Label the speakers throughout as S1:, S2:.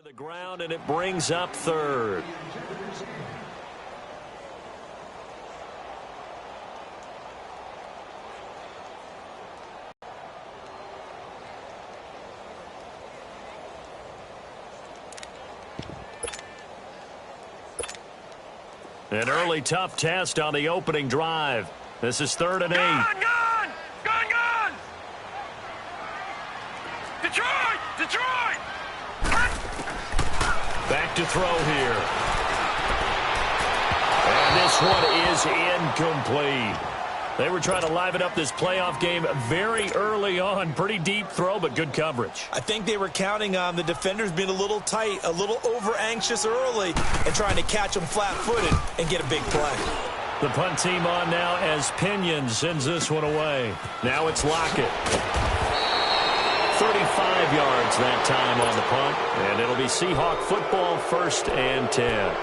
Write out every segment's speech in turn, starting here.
S1: The ground, and it brings up third. An early tough test on the opening drive. This is 3rd and 8.
S2: Gone! Detroit!
S1: Back to throw here. And this one is incomplete. They were trying to liven up this playoff game very early on. Pretty deep throw, but good coverage.
S3: I think they were counting on the defenders being a little tight, a little over-anxious early, and trying to catch them flat-footed and get a big play.
S1: The punt team on now as Pinion sends this one away. Now it's Lockett. 35 yards that time on the punt, and it'll be Seahawk football, 1st and 10.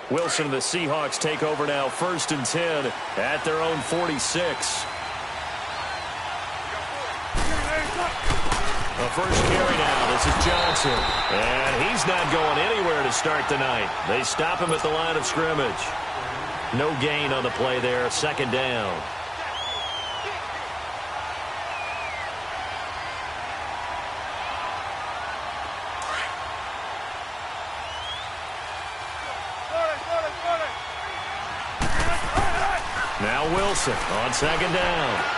S1: Wilson and the Seahawks take over now, 1st and 10 at their own 46. The first carry now. This is Johnson. And he's not going anywhere to start the night. They stop him at the line of scrimmage. No gain on the play there. 2nd down. Now Wilson on 2nd down.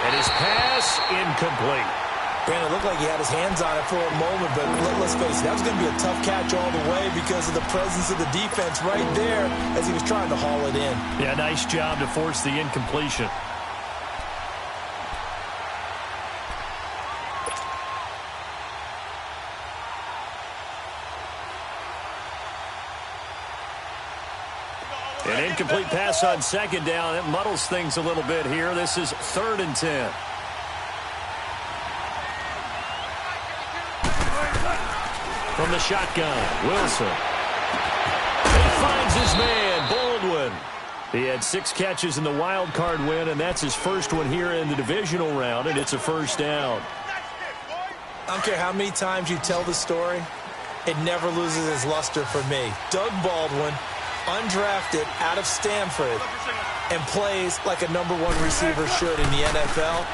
S1: And his pass incomplete.
S3: Brandon, it looked like he had his hands on it for a moment, but let's face it, that was going to be a tough catch all the way because of the presence of the defense right there as he was trying to haul it in.
S1: Yeah, nice job to force the incompletion. An incomplete pass on 2nd down. It muddles things a little bit here. This is 3rd and 10. From the shotgun, Wilson. He finds his man, Baldwin. He had 6 catches in the wild card win, and that's his first one here in the divisional round, and it's a 1st down.
S3: I don't care how many times you tell the story, it never loses its luster for me. Doug Baldwin, undrafted out of Stanford, and plays like a #1 receiver should in the NFL.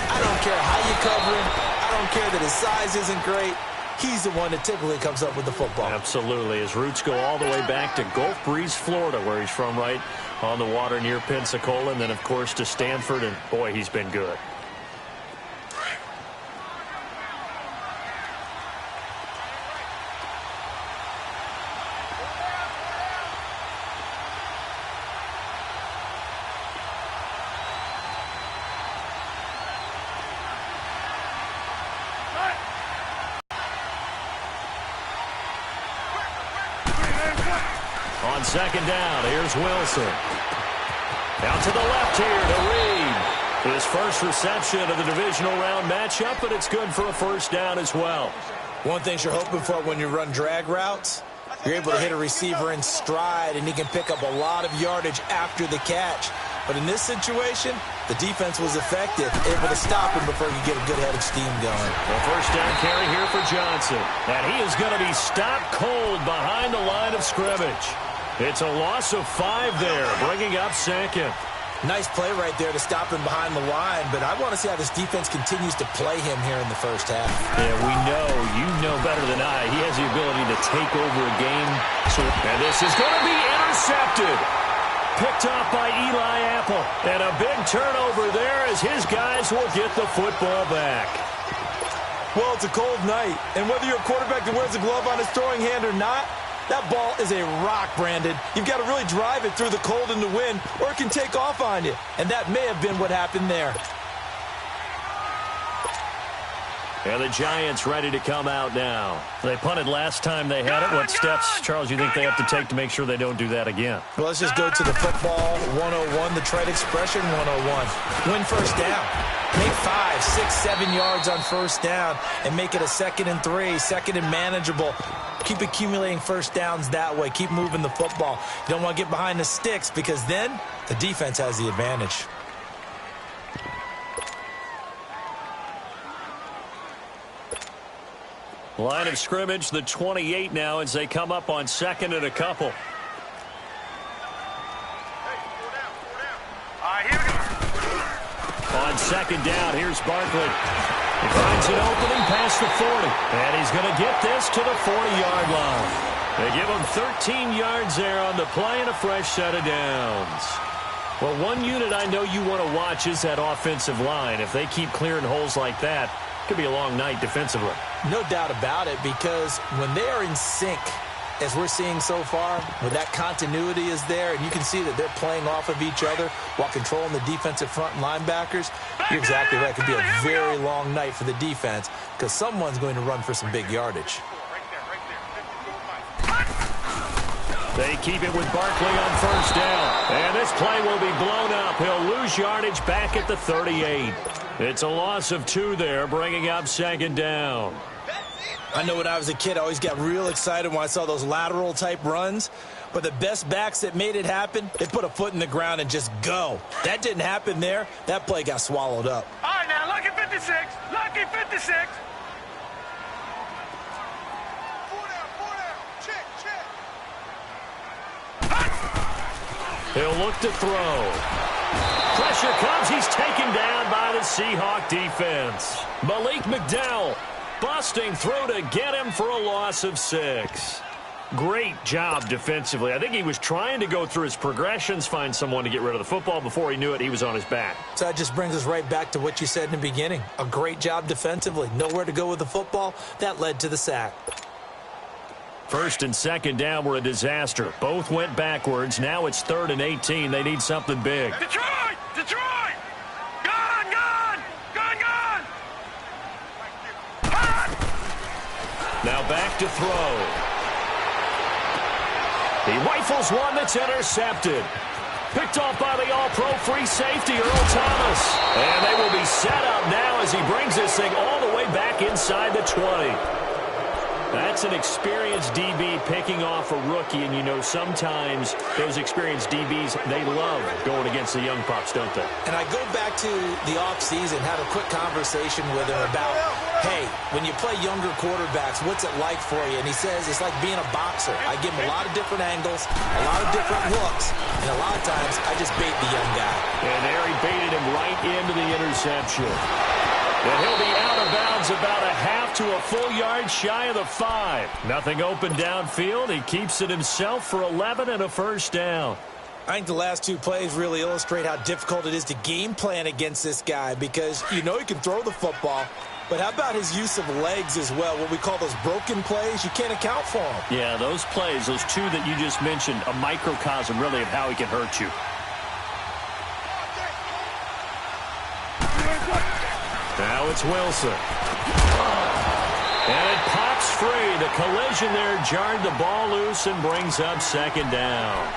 S3: I don't care how you cover him. I don't care that his size isn't great. He's the one that typically comes up with the football.
S1: Absolutely. His roots go all the way back to Gulf Breeze, Florida, where he's from, right on the water near Pensacola, and then, of course, to Stanford, and, boy, he's been good. On 2nd down, here's Wilson. Out to the left here to Reed. His first reception of the divisional round matchup, but it's good for a 1st down as well.
S3: One thing you're hoping for when you run drag routes, you're able to hit a receiver in stride, and he can pick up a lot of yardage after the catch. But in this situation, the defense was effective, able to stop him before he could get a good head of steam going.
S1: The 1st down carry here for Johnson. And he is going to be stopped cold behind the line of scrimmage. It's a loss of 5 there, bringing up 2nd.
S3: Nice play right there to stop him behind the line, but I want to see how this defense continues to play him here in the 1st half.
S1: Yeah, we know, you know better than I, he has the ability to take over a game. And this is going to be intercepted. Picked off by Eli Apple. And a big turnover there as his guys will get the football back.
S3: Well, it's a cold night, and whether you're a quarterback that wears a glove on his throwing hand or not, that ball is a rock, Brandon. You've got to really drive it through the cold and the wind, or it can take off on you. And that may have been what happened there.
S1: And the Giants ready to come out now. They punted last time they had it. What steps, Charles, you think they have to take to make sure they don't do that again?
S3: Well, let's just go to the football 101, the trade expression 101. Win first down. Make 5, 6, 7 yards on first down and make it a 2nd and 3, 2nd and manageable. Keep accumulating first downs that way. Keep moving the football. You don't want to get behind the sticks because then the defense has the advantage.
S1: Line of scrimmage, the 28 now as they come up on 2nd and a couple. On 2nd down, here's Barkley. He finds an opening past the 40. And he's going to get this to the 40-yard line. They give him 13 yards there on the play and a fresh set of downs. Well, one unit I know you want to watch is that offensive line. If they keep clearing holes like that, it could be a long night defensively.
S3: No doubt about it, because when they are in sync, as we're seeing so far, when that continuity is there, and you can see that they're playing off of each other while controlling the defensive front and linebackers, you're exactly right. It could be a very long night for the defense because someone's going to run for some big yardage.
S1: They keep it with Barkley on first down. And this play will be blown up. He'll lose yardage back at the 38. It's a loss of 2 there, bringing up 2nd down.
S3: I know when I was a kid, I always got real excited when I saw those lateral-type runs. But the best backs that made it happen, they put a foot in the ground and just go. That didn't happen there. That play got swallowed up.
S2: All right, now, lucky 56. Lucky 56. 4 down. Check.
S1: He'll look to throw. Pressure comes. He's taken down by the Seahawk defense. Malik McDowell busting through to get him for a loss of 6. Great job defensively. I think he was trying to go through his progressions, find someone to get rid of the football. Before he knew it, he was on his back.
S3: So that just brings us right back to what you said in the beginning. A great job defensively. Nowhere to go with the football. That led to the sack.
S1: 1st and 2nd down were a disaster. Both went backwards. Now it's 3rd and 18. They need something big.
S2: Detroit! Gone!
S1: Now back to throw. He rifles one that's intercepted. Picked off by the all-pro free safety, Earl Thomas. And they will be set up now as he brings this thing all the way back inside the 20. That's an experienced DB picking off a rookie, and you know sometimes those experienced DBs, they love going against the young pups, don't they?
S3: And I go back to the offseason, had a quick conversation with him about, hey, when you play younger quarterbacks, what's it like for you? And he says it's like being a boxer. I give him a lot of different angles, a lot of different looks, and a lot of times I just bait the young guy.
S1: And there he baited him right into the interception. And he'll be out of bounds about a half to a full yard shy of the 5. Nothing open downfield. He keeps it himself for 11 and a first down.
S3: I think the last 2 plays really illustrate how difficult it is to game plan against this guy because you know he can throw the football, but how about his use of legs as well? What we call those broken plays, you can't account for them.
S1: Yeah, those plays, those 2 that you just mentioned, a microcosm really of how he can hurt you. Now it's Wilson. And it pops free. The collision there jarred the ball loose and brings up 2nd down.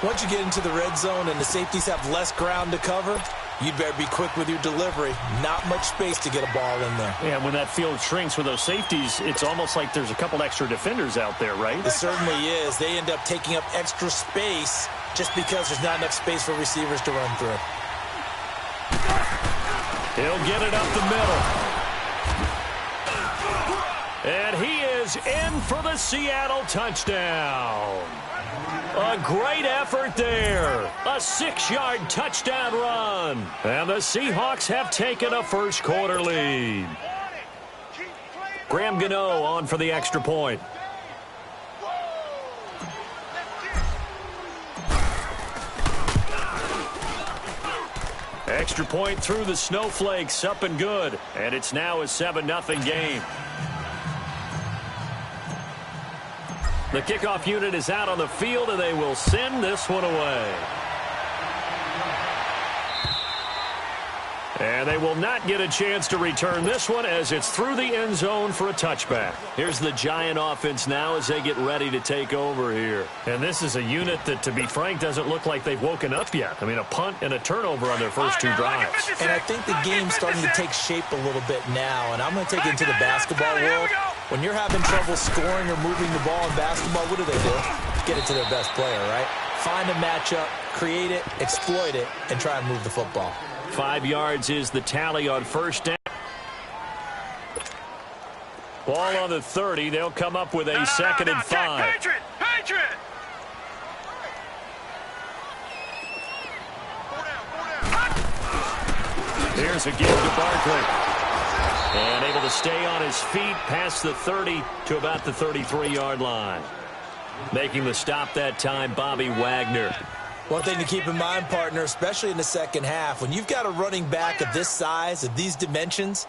S3: Once you get into the red zone and the safeties have less ground to cover, you'd better be quick with your delivery. Not much space to get a ball in there.
S1: Yeah, when that field shrinks with those safeties, it's almost like there's a couple extra defenders out there, right?
S3: It certainly is. They end up taking up extra space just because there's not enough space for receivers to run through.
S1: He'll get it up the middle. And he is in for the Seattle touchdown. A great effort there. A 6-yard touchdown run. And the Seahawks have taken a first quarter lead. Graham Gano on for the extra point. Extra point through the snowflakes, up and good. And it's now a 7-0 game. The kickoff unit is out on the field, and they will send this one away. And they will not get a chance to return this one as it's through the end zone for a touchback. Here's the Giant offense now as they get ready to take over here. And this is a unit that, to be frank, doesn't look like they've woken up yet. I mean, a punt and a turnover on their first two drives.
S3: And I think the game's starting to take shape a little bit now. And I'm going to take it into the basketball world. When you're having trouble scoring or moving the ball in basketball, what do? Get it to their best player, right? Find a matchup, create it, exploit it, and try and move the football.
S1: 5 yards is the tally on first down. Ball on the 30. They'll come up with a second and 5.
S2: Patriot!
S1: Here's a give to Barkley. And able to stay on his feet past the 30 to about the 33-yard line. Making the stop that time, Bobby Wagner.
S3: One thing to keep in mind, partner, especially in the second half, when you've got a running back of this size, of these dimensions,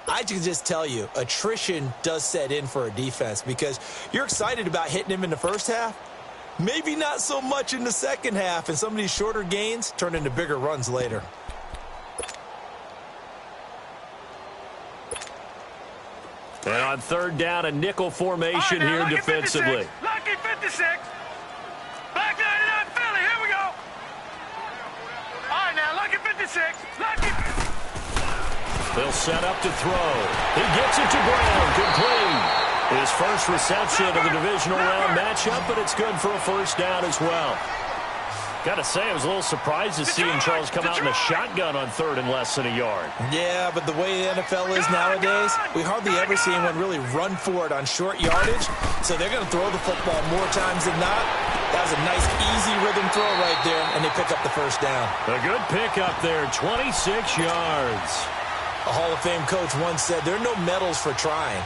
S3: I can just tell you, attrition does set in for a defense because you're excited about hitting him in the first half. Maybe not so much in the second half, and some of these shorter gains turn into bigger runs later.
S1: And on third down, a nickel formation here defensively.
S2: Lucky 56. Back 99 Philly. Here we go. All right, now, lucky 56. Lucky.
S1: They'll set up to throw. He gets it to Brown. Complete. His first reception of the divisional round matchup, but it's good for a first down as well. Got to say, I was a little surprised to see Charles come out in a shotgun on third and less than a yard.
S3: Yeah, but the way the NFL is nowadays, we hardly ever see anyone really run for it on short yardage. So they're going to throw the football more times than not. That was a nice, easy rhythm throw right there, and they pick up the first down.
S1: A good pickup there, 26 yards.
S3: A Hall of Fame coach once said, there are no medals for trying.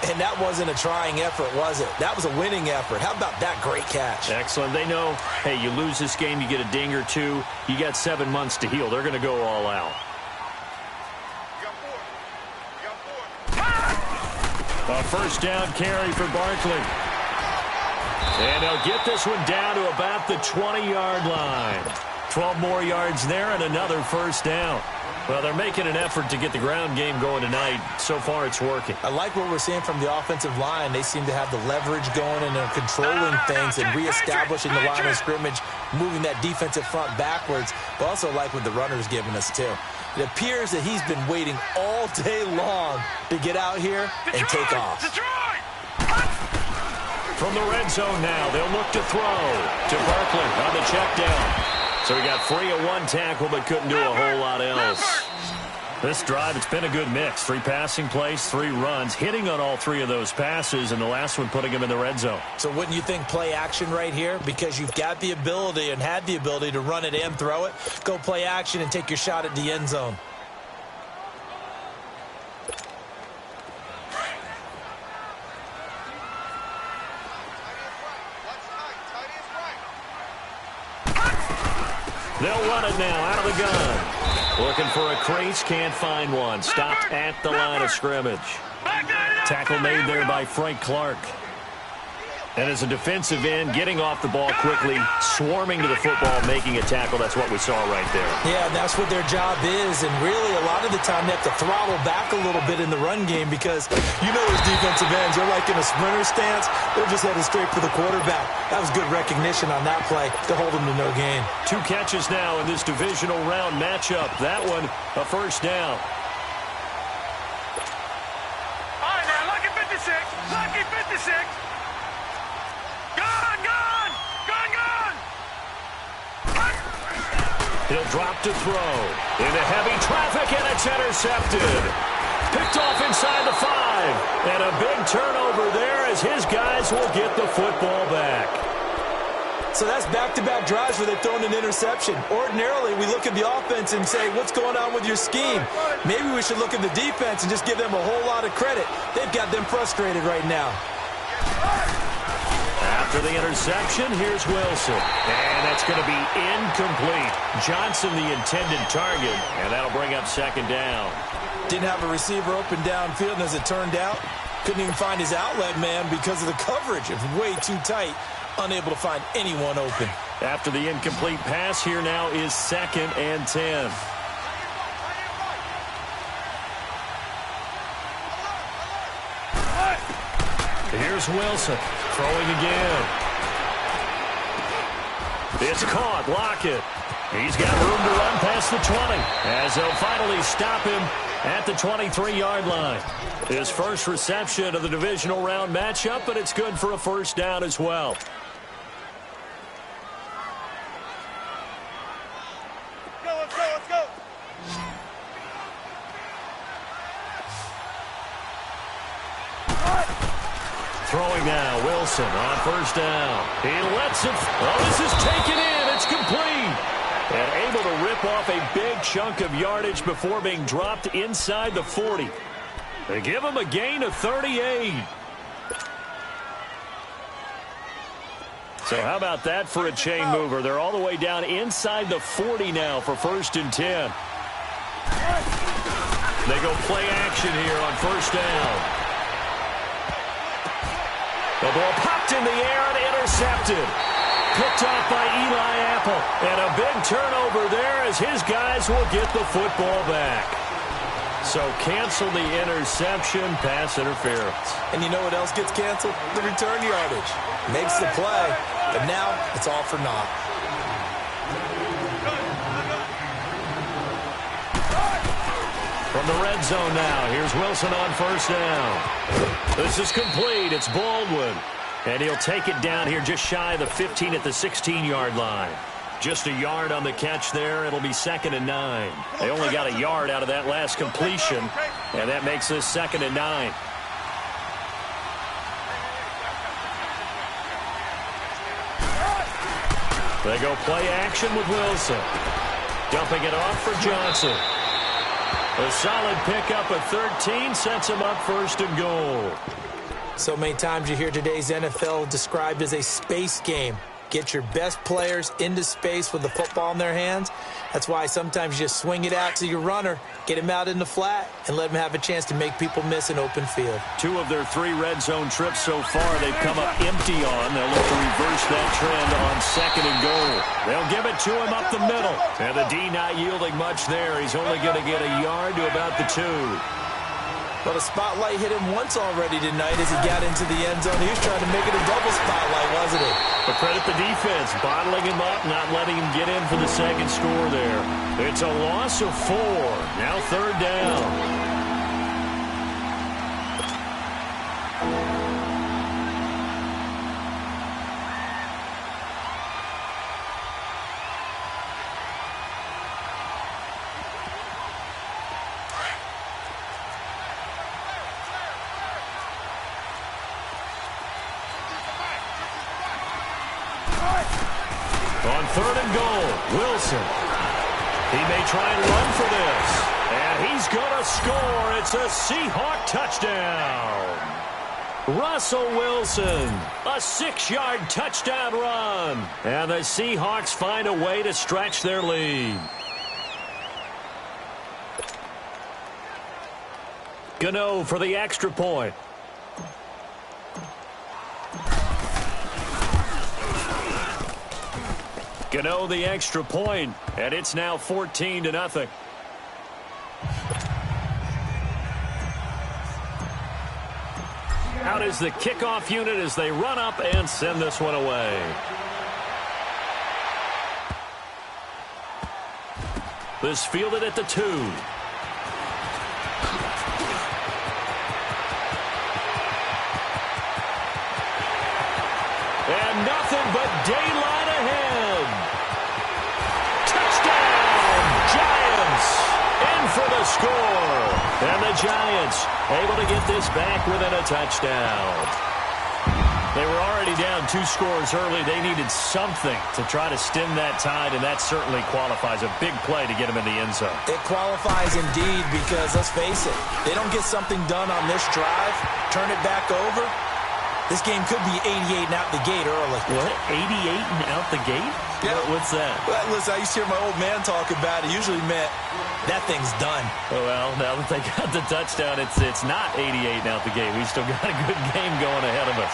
S3: And that wasn't a trying effort, was it? That was a winning effort. How about that great catch?
S1: Excellent. They know, hey, you lose this game, you get a ding or two. You got 7 months to heal. They're going to go all out. A first down carry for Barkley. And they'll get this one down to about the 20-yard line. 12 more yards there and another first down. Well, they're making an effort to get the ground game going tonight. So far, it's working.
S3: I like what we're seeing from the offensive line. They seem to have the leverage going and they're controlling things and reestablishing the line of scrimmage, moving that defensive front backwards. But also like what the runner's giving us, too. It appears that he's been waiting all day long to get out here and take off.
S1: From the red zone now, they'll look to throw to Barkley on the check down. So he got free of one tackle, but couldn't do a whole lot else. This drive, it's been a good mix. 3 passing plays, 3 runs, hitting on all 3 of those passes, and the last one putting him in the red zone.
S3: So wouldn't you think play action right here? Because you've got the ability and had the ability to run it and throw it. Go play action and take your shot at the end zone.
S1: They'll run it now out of the gun. Looking for a crease, can't find one. Stopped at the line of scrimmage. Tackle made there by Frank Clark. And as a defensive end, getting off the ball quickly, swarming to the football, making a tackle. That's what we saw right there.
S3: Yeah, and that's what their job is. And really, a lot of the time, they have to throttle back a little bit in the run game because you know those defensive ends, they're like in a sprinter stance. They're just headed straight for the quarterback. That was good recognition on that play to hold them to no gain.
S1: 2 catches now in this divisional round matchup. That one, a first down.
S2: All right, now, lucky 56. Lucky 56.
S1: He'll drop to throw. Into heavy traffic, and it's intercepted. Picked off inside the 5. And a big turnover there as his guys will get the football back.
S3: So that's back-to-back drives where they've thrown an interception. Ordinarily, we look at the offense and say, what's going on with your scheme? Maybe we should look at the defense and just give them a whole lot of credit. They've got them frustrated right now.
S1: After the interception, here's Wilson. And that's going to be incomplete. Johnson, the intended target, and that'll bring up second down.
S3: Didn't have a receiver open downfield, and as it turned out, couldn't even find his outlet man because of the coverage. It was way too tight, unable to find anyone open.
S1: After the incomplete pass, here now is 2nd and 10. Here's Wilson throwing again. It's caught. Lockett. He's got room to run past the 20 as they'll finally stop him at the 23-yard line. His first reception of the divisional round matchup, but it's good for a first down as well.
S2: Let's go.
S1: Throwing now, Wilson on first down. He lets it. Oh, this is taken in. It's complete. And able to rip off a big chunk of yardage before being dropped inside the 40. They give him a gain of 38. So how about that for a chain mover? They're all the way down inside the 40 now for 1st and 10. They go play action here on first down. The ball popped in the air and intercepted. Picked off by Eli Apple. And a big turnover there as his guys will get the football back. So cancel the interception, pass interference.
S3: And you know what else gets canceled? The return yardage. Makes the play, but now it's all for naught.
S1: From the red zone now, here's Wilson on first down. This is complete. It's Baldwin. And he'll take it down here just shy of the 15 at the 16-yard line. Just a yard on the catch there. It'll be 2nd and 9. They only got a yard out of that last completion, and that makes this 2nd and 9. They go play action with Wilson. Dumping it off for Johnson. A solid pickup of 13 sets him up 1st and goal.
S3: So many times you hear today's NFL described as a space game. Get your best players into space with the football in their hands. That's why sometimes you just swing it out to your runner, get him out in the flat, and let him have a chance to make people miss an open field. 2
S1: of their 3 red zone trips so far they've come up empty on. They'll look to reverse that trend on 2nd and goal. They'll give it to him up the middle. And the D not yielding much there. He's only going to get a yard to about the 2.
S3: Well, the spotlight hit him once already tonight as he got into the end zone. He was trying to make it a double spotlight, wasn't he?
S1: But credit the defense, bottling him up, not letting him get in for the second score there. It's a loss of 4. Now 3rd down. On 3rd and goal, Wilson. He may try and run for this. And he's going to score. It's a Seahawk touchdown. Russell Wilson, a 6-yard touchdown run. And the Seahawks find a way to stretch their lead. Gano for the extra point. Gano the extra point, and it's now 14-0. Out is the kickoff unit as they run up and send this one away. This fielded at the 2. And nothing but daylight ahead. Touchdown, Giants, in for the score. And the Giants able to get this back within a touchdown. They were already down 2 scores early. They needed something to try to stem that tide, and that certainly qualifies. A big play to get them in the end zone.
S3: It qualifies indeed because, let's face it, they don't get something done on this drive, turn it back over, this game could be 88 and out the gate early.
S1: What? 88 and out the gate?
S3: Yeah.
S1: What's that?
S3: Well, listen, I used to hear my old man talk about it. Usually meant that thing's done.
S1: Well, now that they got the touchdown, it's not 88 and out the gate. We still got a good game going ahead of us.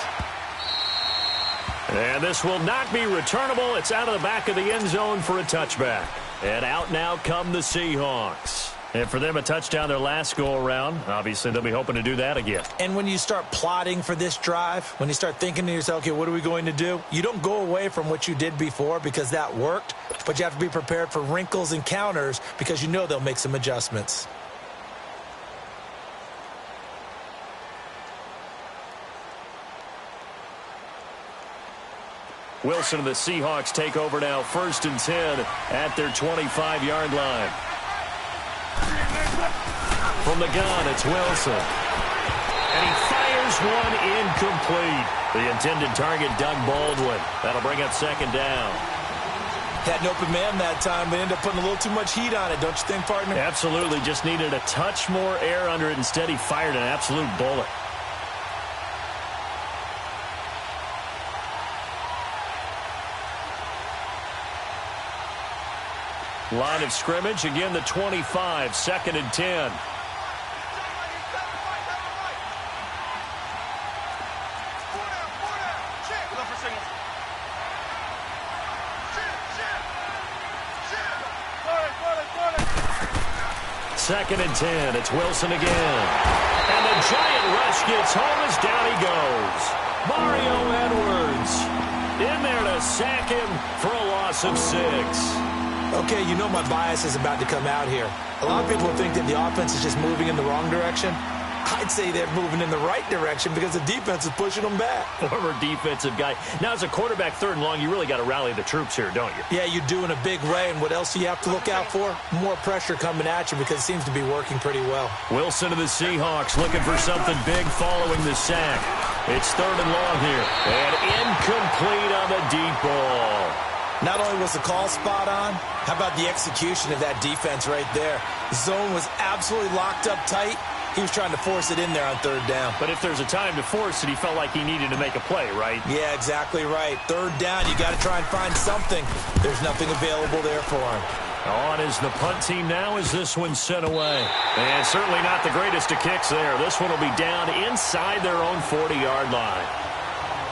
S1: And this will not be returnable. It's out of the back of the end zone for a touchback. And out now come the Seahawks. And for them, a touchdown their last go-around. Obviously, they'll be hoping to do that again.
S3: And when you start plotting for this drive, when you start thinking to yourself, okay, what are we going to do? You don't go away from what you did before because that worked, but you have to be prepared for wrinkles and counters because you know they'll make some adjustments.
S1: Wilson and the Seahawks take over now, 1st and 10 at their 25-yard line. From the gun, it's Wilson. And he fires one incomplete. The intended target, Doug Baldwin. That'll bring up 2nd down.
S3: Had an open man that time, but ended up putting a little too much heat on it, don't you think, partner?
S1: Absolutely. Just needed a touch more air under it. Instead, he fired an absolute bullet. Line of scrimmage, again the 25, 2nd and 10. Second and 10, it's Wilson again. And the giant rush gets home as down he goes. Mario Edwards in there to sack him for a loss of 6.
S3: Okay, you know my bias is about to come out here. A lot of people think that the offense is just moving in the wrong direction. I'd say they're moving in the right direction because the defense is pushing them back.
S1: Former defensive guy. Now, as a quarterback, 3rd and long, you really got to rally the troops here, don't you?
S3: Yeah, you do in a big way. And what else do you have to look out for? More pressure coming at you because it seems to be working pretty well.
S1: Wilson to the Seahawks looking for something big following the sack. It's 3rd and long here. And incomplete on the deep ball.
S3: Not only was the call spot on, how about the execution of that defense right there? The zone was absolutely locked up tight. He was trying to force it in there on 3rd down.
S1: But if there's a time to force it, he felt like he needed to make a play, right?
S3: Yeah, exactly right. 3rd down, you got to try and find something. There's nothing available there for him.
S1: On is the punt team now as this one's sent away. And certainly not the greatest of kicks there. This one will be down inside their own 40-yard line.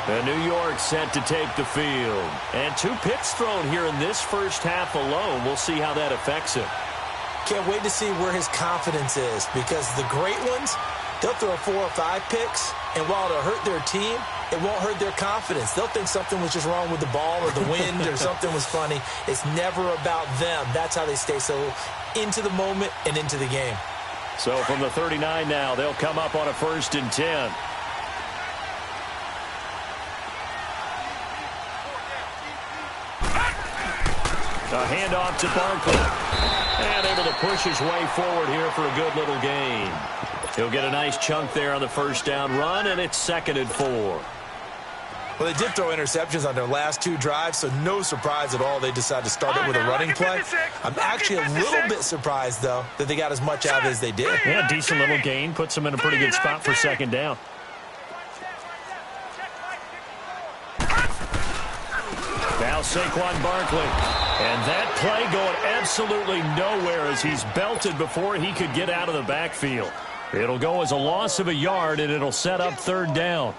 S1: And New York set to take the field. And 2 picks thrown here in this first half alone. We'll see how that affects him.
S3: Can't wait to see where his confidence is because the great ones, they'll throw 4 or 5 picks, and while it'll hurt their team, it won't hurt their confidence. They'll think something was just wrong with the ball or the wind or something was funny. It's never about them. That's how they stay so into the moment and into the game.
S1: So from the 39 now, they'll come up on a 1st and 10. A handoff to Barkley. And able to push his way forward here for a good little gain. He'll get a nice chunk there on the 1st down run, and it's 2nd and 4.
S3: Well, they did throw interceptions on their last 2 drives, so no surprise at all they decided to start it with a running play. I'm actually a little bit surprised, though, that they got as much out as they did.
S1: Yeah, decent little gain. Puts them in a pretty good spot for 2nd down. Now Saquon Barkley. And that play going absolutely nowhere as he's belted before he could get out of the backfield. It'll go as a loss of a yard, and it'll set up 3rd down.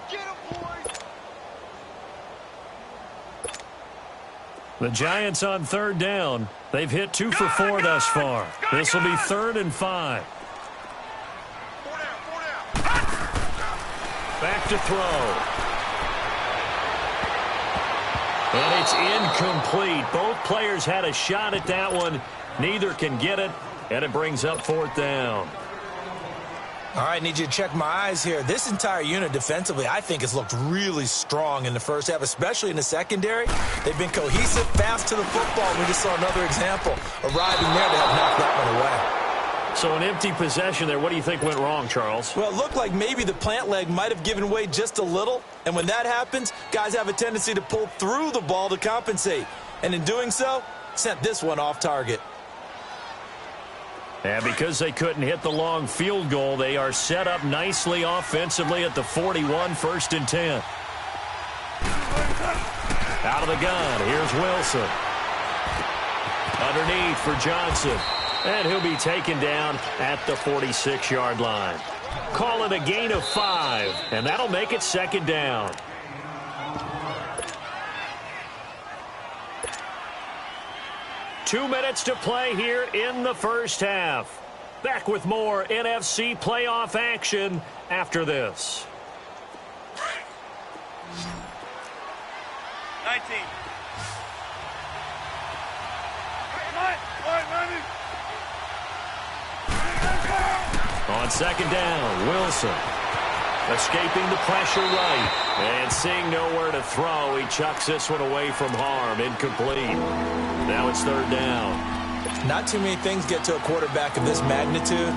S1: The Giants on 3rd down. They've hit 2 for 4 thus far. This will be 3rd and 5. Back to throw. And it's incomplete. Both players had a shot at that one. Neither can get it, and it brings up 4th down.
S3: All right, need you to check my eyes here. This entire unit defensively, I think, has looked really strong in the first half, especially in the secondary. They've been cohesive, fast to the football. We just saw another example arriving there to help knock that one away.
S1: So an empty possession there. What do you think went wrong, Charles?
S3: Well, it looked like maybe the plant leg might have given way just a little. And when that happens, guys have a tendency to pull through the ball to compensate. And in doing so, sent this one off target.
S1: And because they couldn't hit the long field goal, they are set up nicely offensively at the 41, 1st and 10. Out of the gun, here's Wilson. Underneath for Johnson. And he'll be taken down at the 46-yard line. Call it a gain of 5, and that'll make it 2nd down. Two minutes to play here in the first half. Back with more NFC playoff action after this.
S2: 19.
S1: On second down, Wilson escaping the pressure right. And seeing nowhere to throw, he chucks this one away from harm. Incomplete. Now it's third down.
S3: Not too many things get to a quarterback of this magnitude,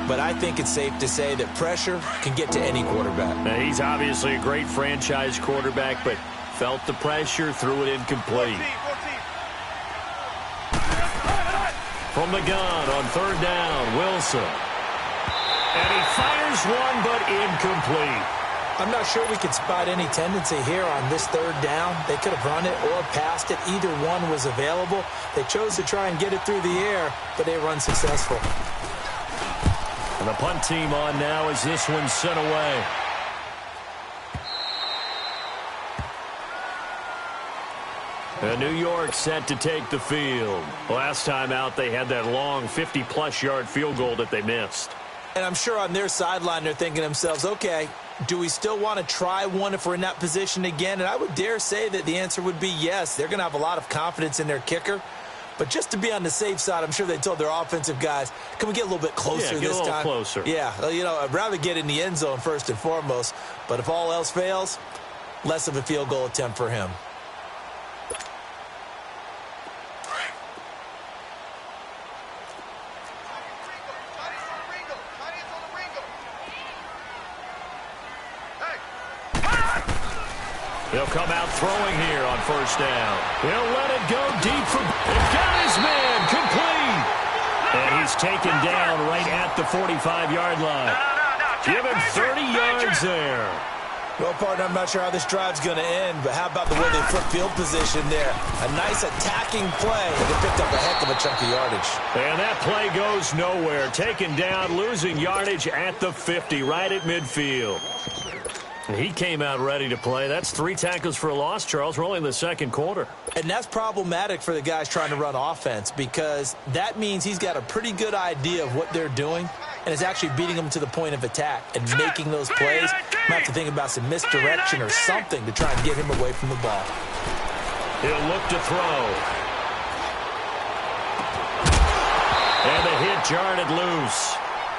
S3: but I think it's safe to say that pressure can get to any quarterback.
S1: Now, he's obviously a great franchise quarterback, but felt the pressure, threw it incomplete.
S2: 14.
S1: From the gun on third down, Wilson. And he fires one, but incomplete.
S3: I'm not sure we could spot any tendency here on this third down. They could have run it or passed it. Either one was available. They chose to try and get it through the air, but they were unsuccessful.
S1: And the punt team on now as this one's sent away. And New York set to take the field. Last time out, they had that long 50-plus yard field goal that they missed.
S3: And I'm sure on their sideline they're thinking to themselves, okay, do we still want to try one if we're in that position again? And I would dare say that the answer would be yes. They're going to have a lot of confidence in their kicker. But just to be on the safe side, I'm sure they told their offensive guys, can we get a little bit closer this time?
S1: Yeah, get a little closer.
S3: Yeah, you know, I'd rather get in the end zone first and foremost. But if all else fails, less of a field goal attempt for him.
S1: He'll come out throwing here on first down. He'll let it go deep for... He's got his man complete. And he's taken down right at the 45-yard line. Give him 30 yards there.
S3: Well, partner, I'm not sure how this drive's going to end, but how about the way they flip field position there? A nice attacking play. They picked up a heck of a chunk of yardage.
S1: And that play goes nowhere. Taken down, losing yardage at the 50, right at midfield. He came out ready to play. That's 3 tackles for a loss, Charles. We're only in the second quarter.
S3: And that's problematic for the guys trying to run offense because that means he's got a pretty good idea of what they're doing and is actually beating them to the point of attack and making those plays. Might have to think about some misdirection or something to try and get him away from the ball.
S1: He'll look to throw. And the hit jarred it loose.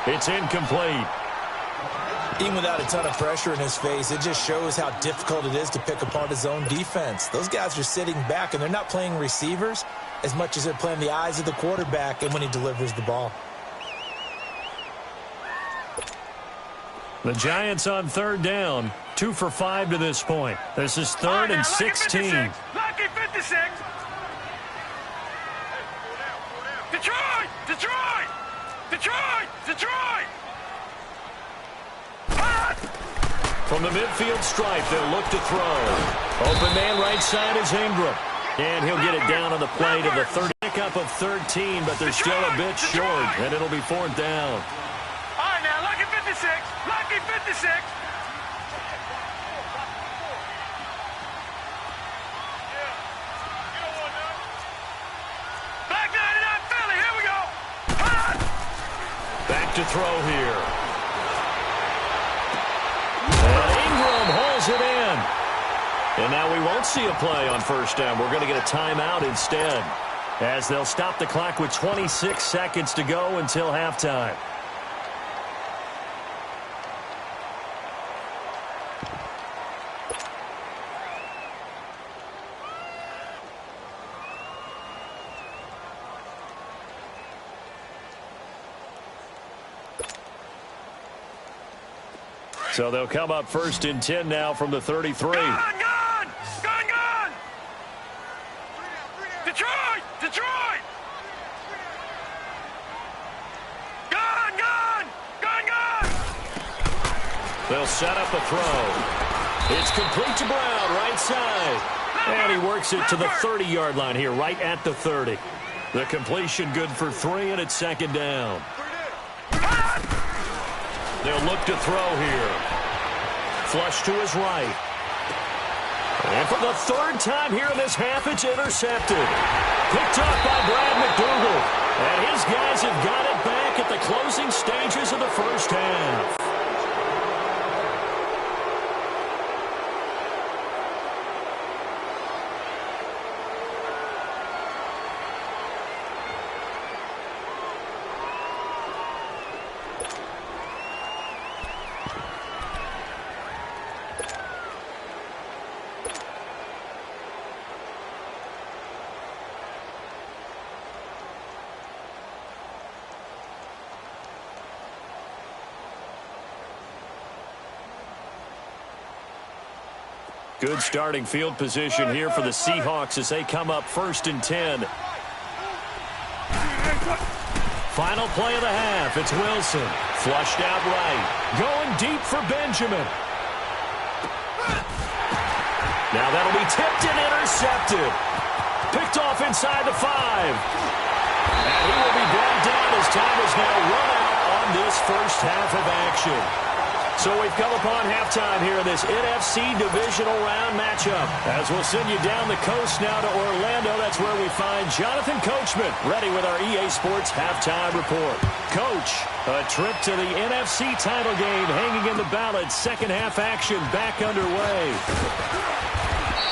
S1: It's incomplete.
S3: Even without a ton of pressure in his face, it just shows how difficult it is to pick apart his own defense. Those guys are sitting back, and they're not playing receivers as much as they're playing the eyes of the quarterback and when he delivers the ball.
S1: The Giants on third down, 2 for 5 to this point. This is third and 16.
S2: Lucky 56. Detroit! Detroit! Detroit! Detroit!
S1: From the midfield stripe, they'll look to throw. Open man right side is Ingram. And he'll get it down on the play to the 30. Pickup of 13, but they're still a bit short, and it'll be fourth down.
S2: All right, now, lucky 56. Lucky 56. Back 99 Philly, here we go.
S1: Back to throw here. And Ingram hauls it in. And now we won't see a play on first down. We're going to get a timeout instead, as they'll stop the clock with 26 seconds to go until halftime. So they'll come up first and 10 now from the 33.
S2: Gone! Detroit! Detroit! Gone!
S1: They'll set up a throw. It's complete to Brown, right side. And he works it to the 30-yard line here, right at the 30. The completion good for 3, and it's second down. They'll look to throw here. Flush to his right. And for the third time here in this half, it's intercepted. Picked up by Brad McDougal. And his guys have got it back, at the closing stages of the first half. Good starting field position here for the Seahawks as they come up 1st and 10. Final play of the half. It's Wilson. Flushed out right. Going deep for Benjamin. Now that'll be tipped and intercepted. Picked off inside the 5. And he will be brought down as time is now run out on this first half of action. So we've come upon halftime here in this NFC divisional round matchup. As we'll send you down the coast now to Orlando, that's where we find Jonathan Coachman, ready with our EA Sports halftime report. Coach, a trip to the NFC title game hanging in the balance. Second half action back underway.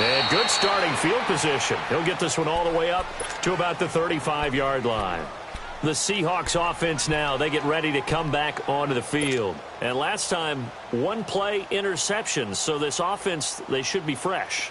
S1: And good starting field position. He'll get this one all the way up to about the 35-yard line. The Seahawks offense now, they get ready to come back onto the field. And last time, one play interception. So this offense, they should be fresh.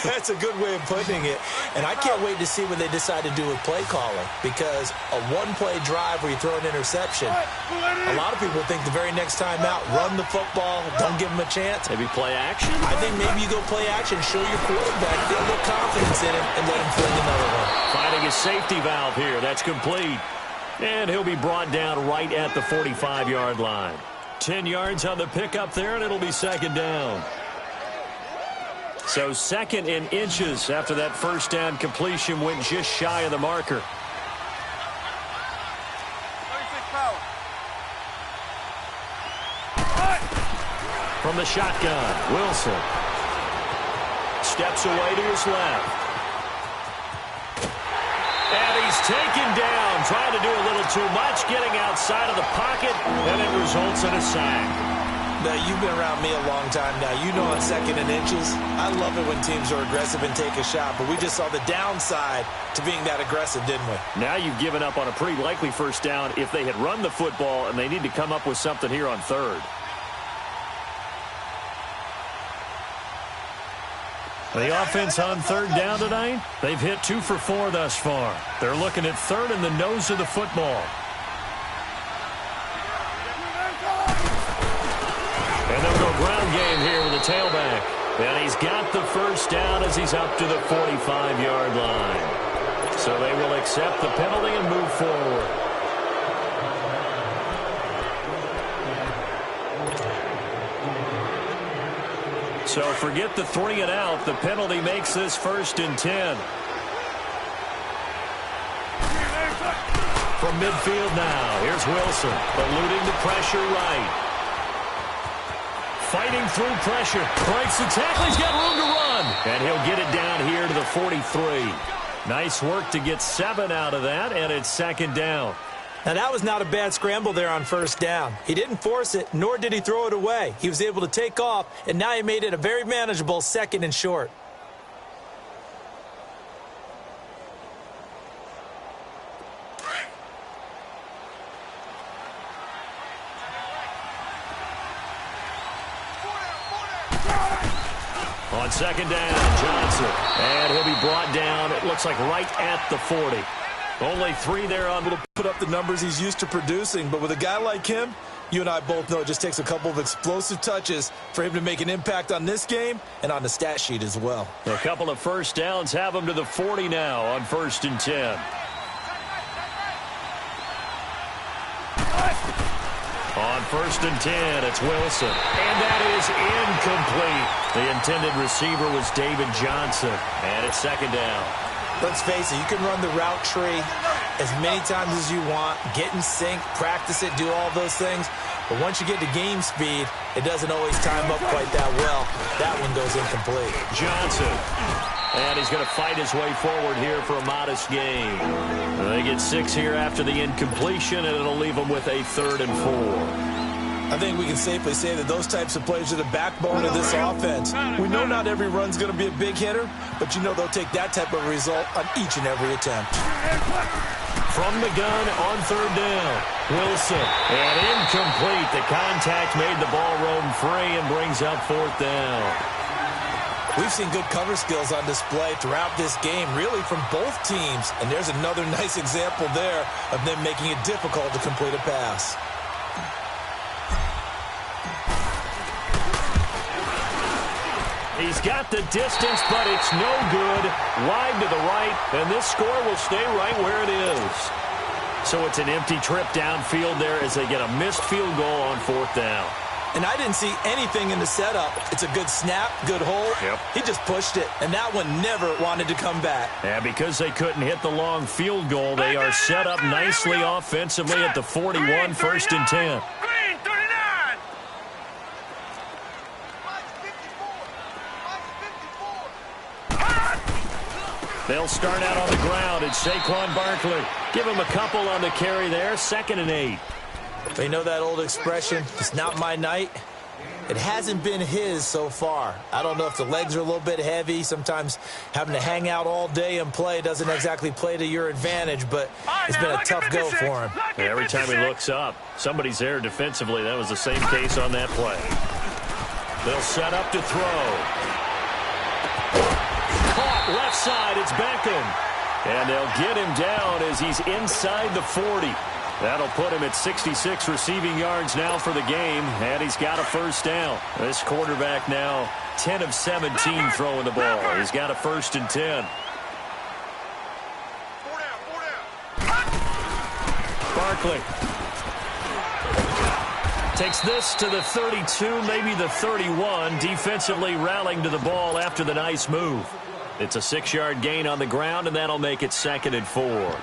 S3: That's a good way of putting it. And I can't wait to see what they decide to do with play calling. Because a one-play drive where you throw an interception, a lot of people think the very next time out, run the football, don't give them a chance.
S1: Maybe play action?
S3: I think maybe you go play action, show your quarterback, get a little confidence in him, and let him fling another one.
S1: Finding a safety valve here. That's complete. And he'll be brought down right at the 45-yard line. 10 yards on the pickup there, and it'll be second down. So second in inches after that first down completion went just shy of the marker. From the shotgun, Wilson. Steps away to his left. And he's taken down, trying to do a little too much, getting outside of the pocket, and it results in a sack.
S3: Now, you've been around me a long time now. You know on second and inches, I love it when teams are aggressive and take a shot, but we just saw the downside to being that aggressive, didn't we?
S1: Now you've given up on a pretty likely first down if they had run the football, and they need to come up with something here on third. The offense on third down tonight, they've hit 2 for 4 thus far. They're looking at third in the nose of the football. And they'll go ground game here with the tailback. And he's got the first down as he's up to the 45-yard line. So they will accept the penalty and move forward. So forget the 3 and out. The penalty makes this 1st and 10. From midfield now, here's Wilson, eluding the pressure right. Fighting through pressure, breaks the tackle, he's got room to run. And he'll get it down here to the 43. Nice work to get 7 out of that, and it's second down.
S3: Now, that was not a bad scramble there on first down. He didn't force it, nor did he throw it away. He was able to take off, and now he made it a very manageable 2nd and short.
S1: On second down, Johnson. And he'll be brought down, it looks like right at the 40. Only 3 there on.
S3: Will put up the numbers he's used to producing, but with a guy like him, you and I both know it just takes a couple of explosive touches for him to make an impact on this game and on the stat sheet as well.
S1: A couple of first downs have him to the 40 now on 1st and 10. On 1st and 10, it's Wilson. And that is incomplete. The intended receiver was David Johnson. And it's second down.
S3: Let's face it, you can run the route tree as many times as you want, get in sync, practice it, do all those things. But once you get to game speed, it doesn't always time up quite that well. That one goes incomplete.
S1: Johnson. And he's going to fight his way forward here for a modest gain. They get 6 here after the incompletion, and it'll leave them with a 3rd and 4.
S3: I think we can safely say that those types of plays are the backbone of this offense. We know not every run's going to be a big hitter, but you know they'll take that type of result on each and every attempt.
S1: From the gun on 3rd down, Wilson. And incomplete. The contact made the ball roam free and brings up 4th down.
S3: We've seen good cover skills on display throughout this game, really from both teams. And there's another nice example there of them making it difficult to complete a pass.
S1: He's got the distance, but it's no good. Wide to the right, and this score will stay right where it is. So it's an empty trip downfield there as they get a missed field goal on 4th down.
S3: And I didn't see anything in the setup. It's a good snap, good hold.
S1: Yep.
S3: He just pushed it, and that one never wanted to come back.
S1: Yeah, because they couldn't hit the long field goal, they are set up nicely offensively at the 41, 1st and 10. They'll start out on the ground. It's Saquon Barkley. Give him a couple on the carry there. 2nd and 8.
S3: They know that old expression, it's not my night. It hasn't been his so far. I don't know if the legs are a little bit heavy. Sometimes having to hang out all day and play doesn't exactly play to your advantage, but it's been a tough go for him.
S1: Every time he looks up, somebody's there defensively. That was the same case on that play. They'll set up to throw. Caught left side, it's Beckham. And they'll get him down as he's inside the 40. That'll put him at 66 receiving yards now for the game, and he's got a 1st down. This quarterback now 10 of 17 throwing the ball. He's got a 1st and 10. Barkley takes this to the 32, maybe the 31, defensively rallying to the ball after the nice move. It's a 6-yard gain on the ground, and that'll make it 2nd and 4.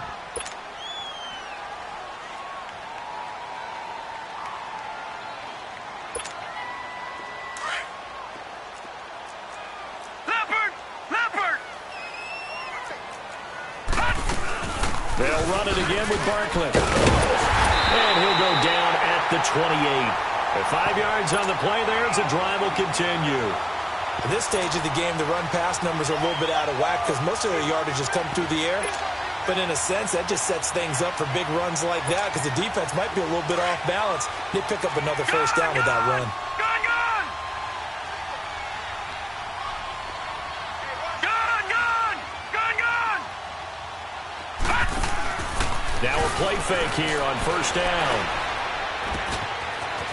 S1: They'll run it again with Barkley. And he'll go down at the 28. At 5 yards on the play there as the drive will continue.
S3: At this stage of the game, the run-pass numbers are a little bit out of whack because most of their yardage has come through the air. But in a sense, that just sets things up for big runs like that because the defense might be a little bit off balance. They pick up another 1st down with that run.
S1: Now a play fake here on 1st down.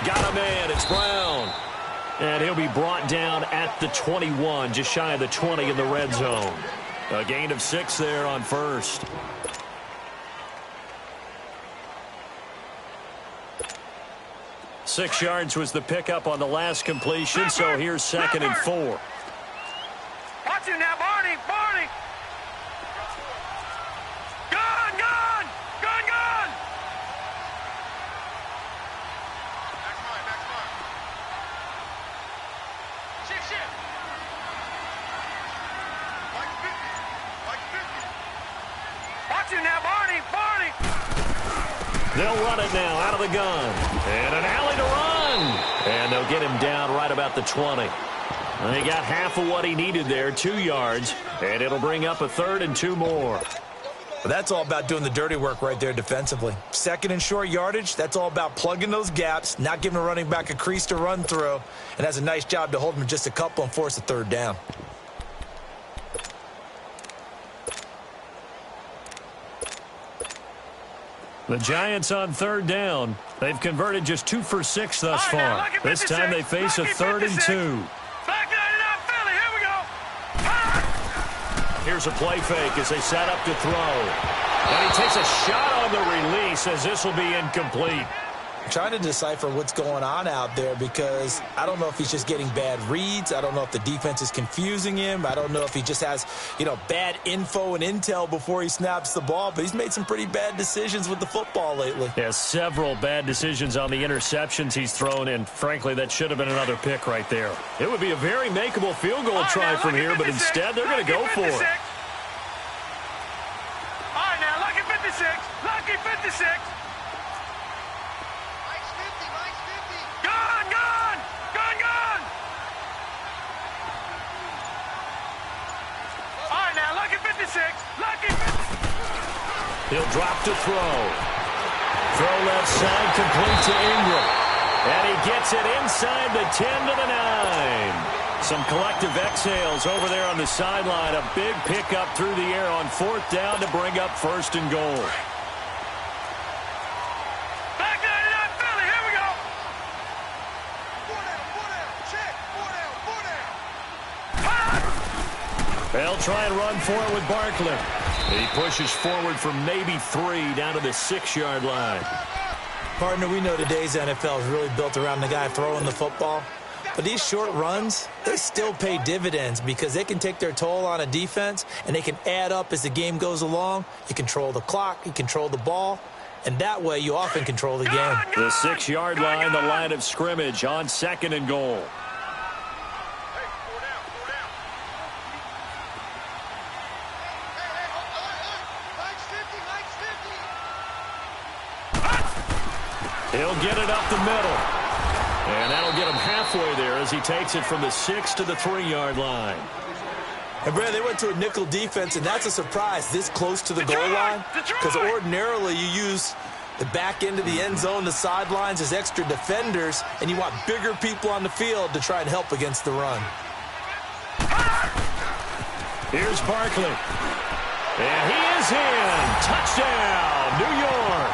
S1: Got a man, it's Brown. And he'll be brought down at the 21, just shy of the 20 in the red zone. A gain of 6 there on 1st. Six yards was the pickup on the last completion, so here's 2nd and 4.
S2: Watch him now, Barney, Barney. Gun, gun, gun, gun. Next one. Shift. Like 50. Watch him now, Barney, Barney.
S1: They'll run it now out of the gun. And an alley to run. And they'll get him down right about the 20. He got half of what he needed there, 2 yards. And it'll bring up a 3rd and 2 more.
S3: But that's all about doing the dirty work right there defensively. 2nd and short yardage, that's all about plugging those gaps, not giving a running back a crease to run through. And has a nice job to hold him just a couple and force a 3rd down.
S1: The Giants on 3rd down. They've converted just 2 for 6 thus far. This time they face a 3rd and 2.
S2: Back it up, Philly. Here we go.
S1: Here's a play fake as they set up to throw. And he takes a shot on the release as this will be incomplete.
S3: I'm trying to decipher what's going on out there because I don't know if he's just getting bad reads. I don't know if the defense is confusing him. I don't know if he just has, bad info and intel before he snaps the ball. But he's made some pretty bad decisions with the football lately.
S1: Yeah, several bad decisions on the interceptions he's thrown, and frankly, that should have been another pick right there. It would be a very makeable field goal try from here, but instead they're going to go for it.
S2: All right, now, lucky 56. Lucky 56. Gone, gone. Gone, gone. All right, now, lucky 56. Lucky 56.
S1: He'll drop to throw. Throw left side, complete to Ingram. And he gets it inside the 10 to the 9. Some collective exhales over there on the sideline. A big pickup through the air on 4th down to bring up 1st and goal.
S2: Back 99 Philly, here we go. 4 down, check, 4 down.
S1: They'll try and run for it with Barkley. He pushes forward for maybe 3 down to the 6-yard line.
S3: Partner, we know today's NFL is really built around the guy throwing the football. But these short runs, they still pay dividends because they can take their toll on a defense and they can add up as the game goes along. You control the clock, you control the ball, and that way you often control the game.
S1: The 6-yard line, the line of scrimmage on 2nd and goal. He'll get it up the middle. And that'll get him halfway there as he takes it from the 6 to the 3-yard line.
S3: And, Brad, they went to a nickel defense, and that's a surprise this close to the goal line. Because ordinarily you use the back end of the end zone, the sidelines as extra defenders, and you want bigger people on the field to try and help against the run.
S1: Here's Barkley. And he is in. Touchdown, New York.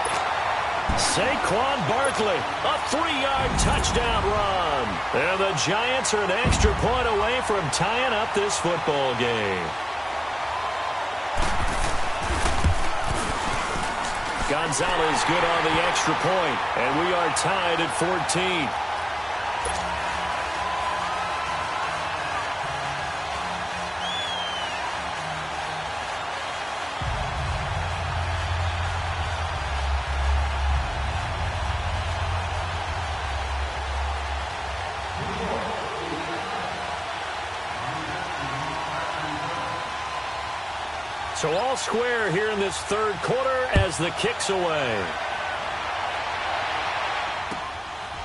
S1: Saquon Barkley, a 3-yard touchdown run. And the Giants are an extra point away from tying up this football game. Gonzalez good on the extra point, and we are tied at 14. So all square here in this 3rd quarter as the kick's away.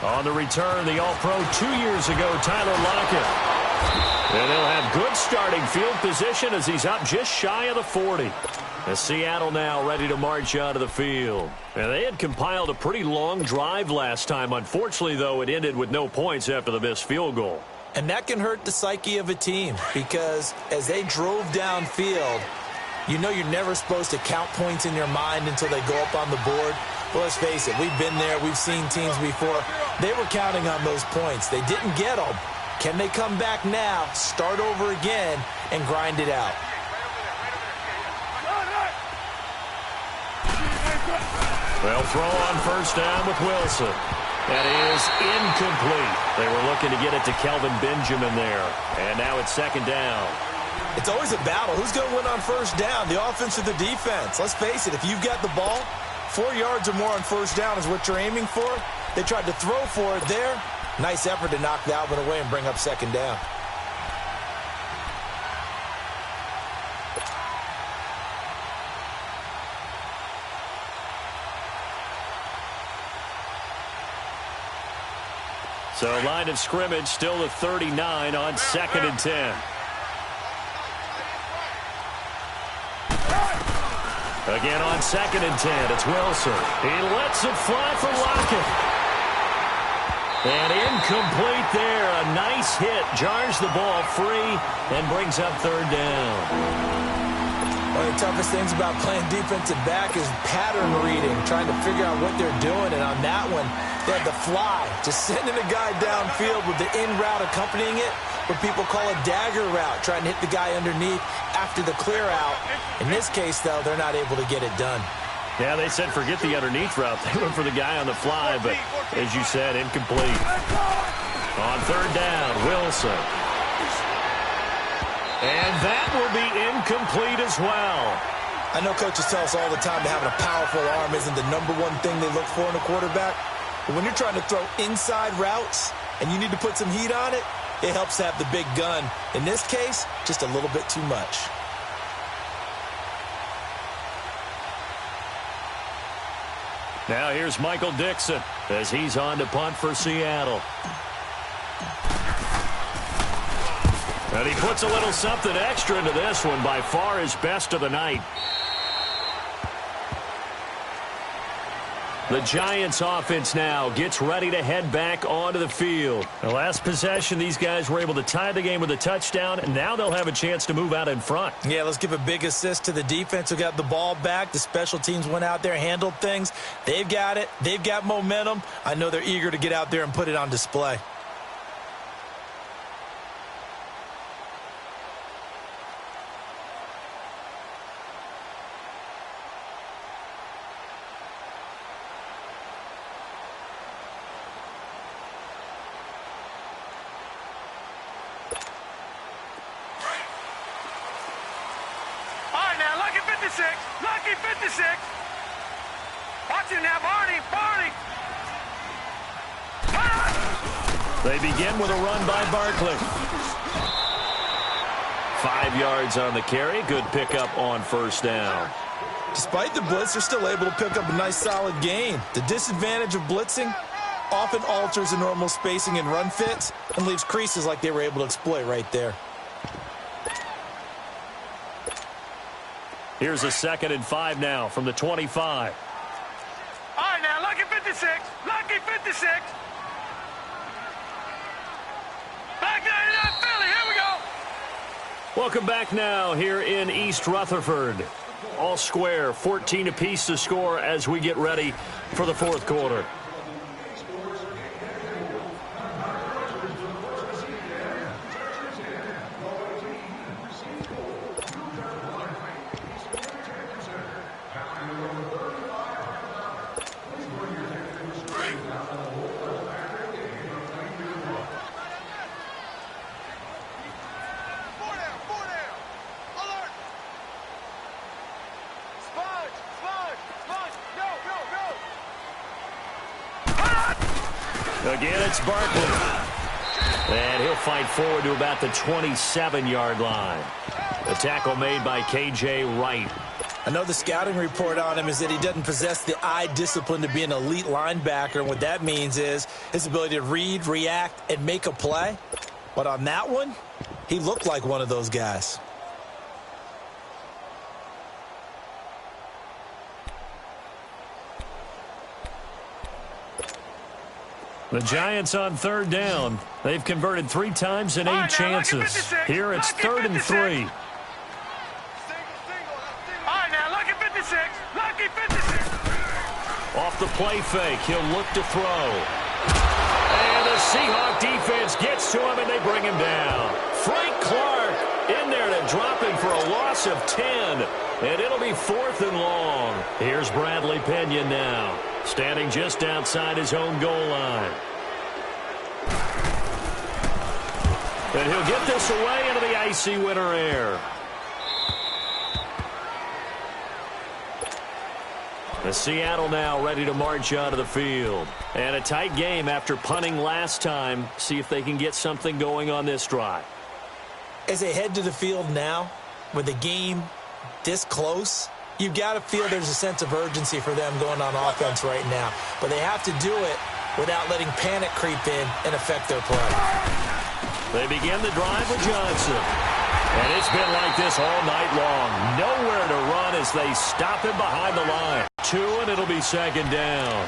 S1: On the return, the All-Pro 2 years ago, Tyler Lockett. And they'll have good starting field position as he's up just shy of the 40. As Seattle now ready to march out of the field. And they had compiled a pretty long drive last time. Unfortunately, though, it ended with no points after the missed field goal.
S3: And that can hurt the psyche of a team because as they drove downfield, you know you're never supposed to count points in your mind until they go up on the board. Well, let's face it, we've been there. We've seen teams before. They were counting on those points. They didn't get them. Can they come back now, start over again, and grind it out?
S1: They'll throw on 1st down with Wilson. That is incomplete. They were looking to get it to Kelvin Benjamin there. And now it's 2nd down.
S3: It's always a battle. Who's going to win on 1st down, the offense or the defense? Let's face it, if you've got the ball, 4 yards or more on 1st down is what you're aiming for. They tried to throw for it there. Nice effort to knock Dalvin away and bring up 2nd down.
S1: So line of scrimmage still to 39 on 2nd and 10. Again on 2nd and 10, it's Wilson. He lets it fly for Lockett. And incomplete there. A nice hit. Jars the ball free and brings up 3rd down.
S3: One of the toughest things about playing defensive back is pattern reading, trying to figure out what they're doing. And on that one, they had the fly, just sending a guy downfield with the in route accompanying it, what people call a dagger route, trying to hit the guy underneath after the clear out. In this case, though, they're not able to get it done.
S1: Yeah, they said forget the underneath route. They went for the guy on the fly, but as you said, incomplete. On third down, Wilson. And that will be incomplete as well.
S3: I know coaches tell us all the time that having a powerful arm isn't the number one thing they look for in a quarterback. But when you're trying to throw inside routes and you need to put some heat on it, it helps to have the big gun. In this case, just a little bit too much.
S1: Now here's Michael Dixon as he's on to punt for Seattle. And he puts a little something extra into this one, by far his best of the night. The Giants offense now gets ready to head back onto the field. The last possession, these guys were able to tie the game with a touchdown, and now they'll have a chance to move out in front.
S3: Yeah, let's give a big assist to the defense who got the ball back. The special teams went out there, handled things. They've got it. They've got momentum. I know they're eager to get out there and put it on display.
S2: Lucky 56. Watch it now, Barney.
S1: They begin with a run by Barkley. 5 yards on the carry. Good pickup on first down.
S3: Despite the blitz, they're still able to pick up a nice, solid gain. The disadvantage of blitzing often alters the normal spacing and run fits and leaves creases like they were able to exploit right there.
S1: Here's a 2nd and 5 now from the 25.
S2: All right, now, lucky 56. Lucky 56. Back there in Philly. Here we go.
S1: Welcome back now here in East Rutherford. All square, 14 apiece to score as we get ready for the fourth quarter. Again, it's Barkley. And he'll fight forward to about the 27-yard line. The tackle made by K.J. Wright.
S3: I know the scouting report on him is that he doesn't possess the eye discipline to be an elite linebacker. And what that means is his ability to read, react, and make a play. But on that one, he looked like one of those guys.
S1: The Giants on third down. They've converted 3 times in 8 chances. Here it's 3rd and 3.
S2: All right, now, lucky 56. Lucky 56.
S1: Off the play fake, he'll look to throw. And the Seahawks defense gets to him, and they bring him down. Frank Clark in there to drop him for a loss of 10. And it'll be 4th and long. Here's Bradley Pena now, standing just outside his own goal line. And he'll get this away into the icy winter air. The Seattle now ready to march onto the field. And a tight game after punting last time. See if they can get something going on this drive.
S3: As they head to the field now, with the game this close, you've got to feel there's a sense of urgency for them going on offense right now. But they have to do it without letting panic creep in and affect their play.
S1: They begin the drive with Johnson. And it's been like this all night long. Nowhere to run as they stop him behind the line. 2, and it'll be 2nd down.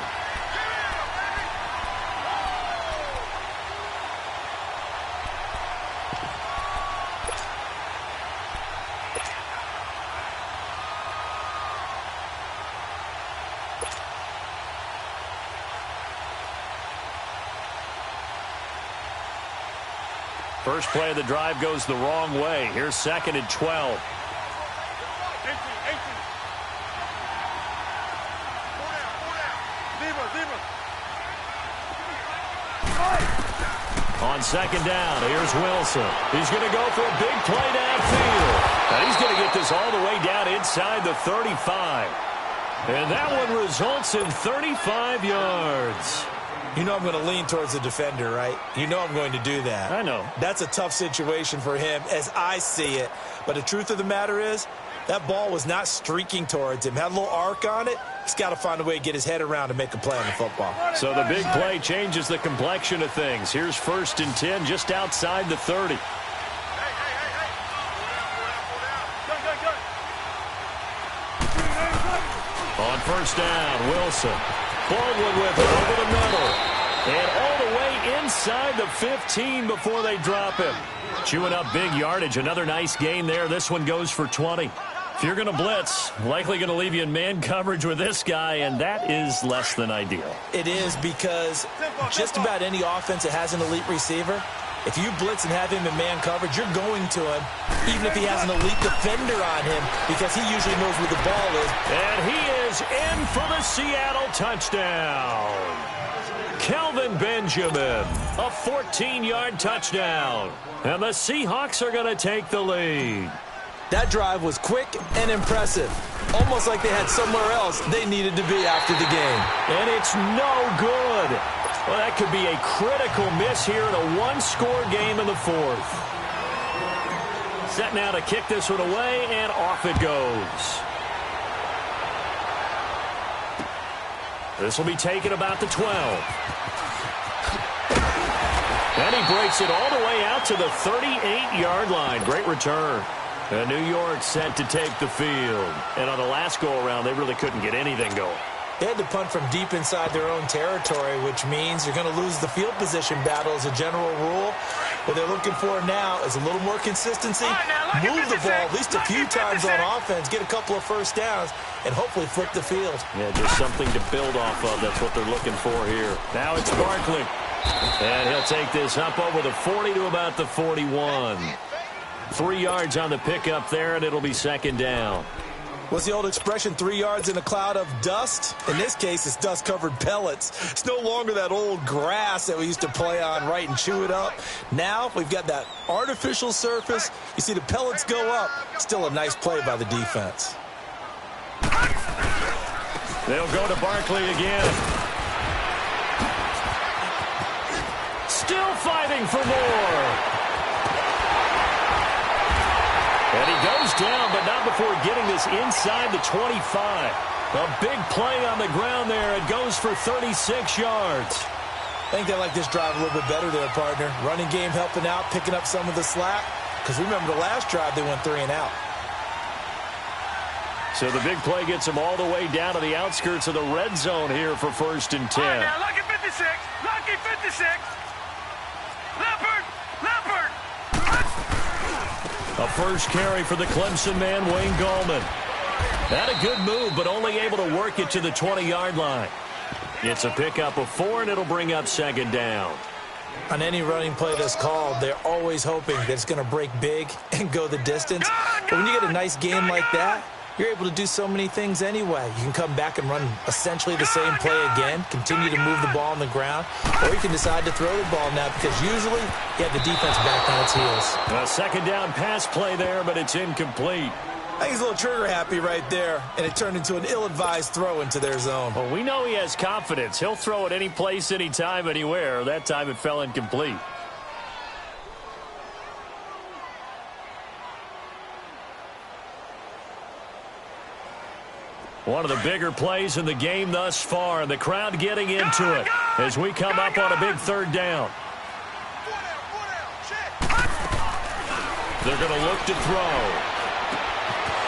S1: First play of the drive goes the wrong way. Here's 2nd and 12. On second down, here's Wilson. He's going to go for a big play downfield. And he's going to get this all the way down inside the 35. And that one results in 35 yards.
S3: You know I'm going to lean towards the defender, right? You know I'm going to do that.
S1: I know.
S3: That's a tough situation for him as I see it. But the truth of the matter is, that ball was not streaking towards him. Had a little arc on it. He's got to find a way to get his head around and make a play on the football.
S1: So the big play changes the complexion of things. Here's 1st and 10 just outside the 30. On 1st down, Wilson. Baldwin with it over the middle. And all the way inside the 15 before they drop him. Chewing up big yardage. Another nice gain there. This one goes for 20. If you're going to blitz, likely going to leave you in man coverage with this guy, and that is less than ideal.
S3: It is, because just about any offense that has an elite receiver, if you blitz and have him in man coverage, you're going to him, even if he has an elite defender on him, because he usually knows where the ball is.
S1: And he is in for the Seattle touchdown. Kelvin Benjamin, a 14-yard touchdown. And the Seahawks are going to take the lead.
S3: That drive was quick and impressive. Almost like they had somewhere else they needed to be after the game.
S1: And it's no good. Well, that could be a critical miss here in a one-score game in the 4th. Set now to kick this one away, and off it goes. This will be taken about the 12. And he breaks it all the way out to the 38-yard line. Great return. And New York set to take the field. And on the last go-around, they really couldn't get anything going.
S3: They had to punt from deep inside their own territory, which means you're going to lose the field position battle as a general rule. What they're looking for now is a little more consistency, move the ball at least a few times on offense, get a couple of first downs, and hopefully flip the field.
S1: Yeah, just something to build off of. That's what they're looking for here. Now it's Barkley. And he'll take this up over the 40 to about the 41. 3 yards on the pickup there, and it'll be second down.
S3: What's the old expression, 3 yards in a cloud of dust? In this case, it's dust-covered pellets. It's no longer that old grass that we used to play on, right, and chew it up. Now we've got that artificial surface. You see the pellets go up. Still a nice play by the defense.
S1: They'll go to Barkley again. Still fighting for more. And he goes down, but not before getting this inside the 25. A big play on the ground there. It goes for 36 yards.
S3: I think they like this drive a little bit better there, partner. Running game helping out, picking up some of the slack. Because remember the last drive, they went 3 and out.
S1: So the big play gets them all the way down to the outskirts of the red zone here for 1st and 10.
S2: All right, now, lucky 56. Lucky 56. Leopard. Leopard.
S1: A first carry for the Clemson man, Wayne Gallman. Had a good move, but only able to work it to the 20-yard line. It's a pickup of 4, and it'll bring up second down.
S3: On any running play that's called, they're always hoping that it's going to break big and go the distance. But when you get a nice game like that, you're able to do so many things anyway. You can come back and run essentially the same play again, continue to move the ball on the ground, or you can decide to throw the ball now because usually you have the defense back on its heels.
S1: A second down pass play there, but it's incomplete.
S3: I think he's a little trigger happy right there, and it turned into an ill-advised throw into their zone.
S1: Well, we know he has confidence. He'll throw it any place, anytime, anywhere. That time it fell incomplete. One of the bigger plays in the game thus far, and the crowd getting into it as we come up on a big third down. They're going to look to throw.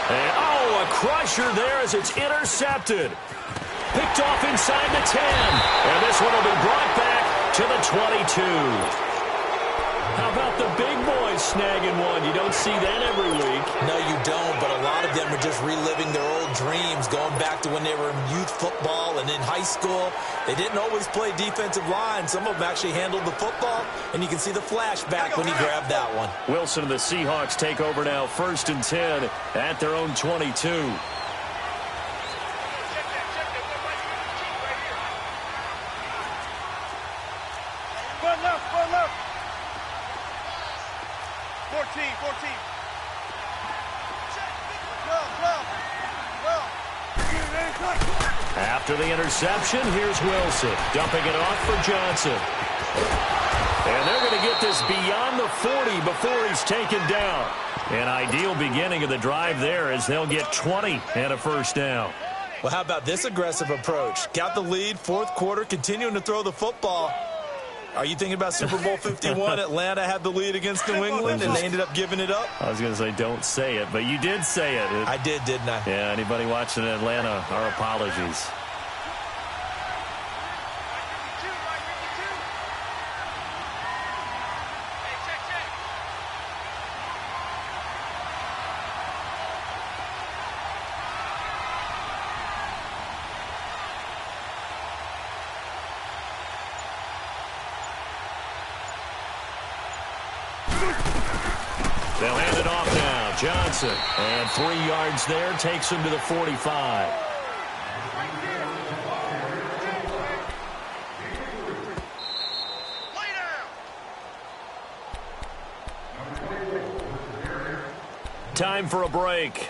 S1: And, oh, a crusher there as it's intercepted. Picked off inside the 10. And this one will be brought back to the 22. How about the big boys snagging one? You don't see that every week.
S3: No, you don't, but a lot of them are just reliving their old dreams, going back to when they were in youth football and in high school. They didn't always play defensive line. Some of them actually handled the football, and you can see the flashback when he grabbed that one.
S1: Wilson and the Seahawks take over now, 1st and 10 at their own 22. After the interception, here's Wilson, dumping it off for Johnson. And they're going to get this beyond the 40 before he's taken down. An ideal beginning of the drive there as they'll get 20 and a first down.
S3: Well, how about this aggressive approach? Got the lead, fourth quarter, continuing to throw the football. Are you thinking about Super Bowl 51? Atlanta had the lead against New England, and they ended up giving it up?
S1: I was going to say don't say it, but you did say it.
S3: I did, didn't I?
S1: Yeah, anybody watching Atlanta, our apologies. They'll hand it off now. Johnson. And 3 yards there. Takes him to the 45. Time for a break.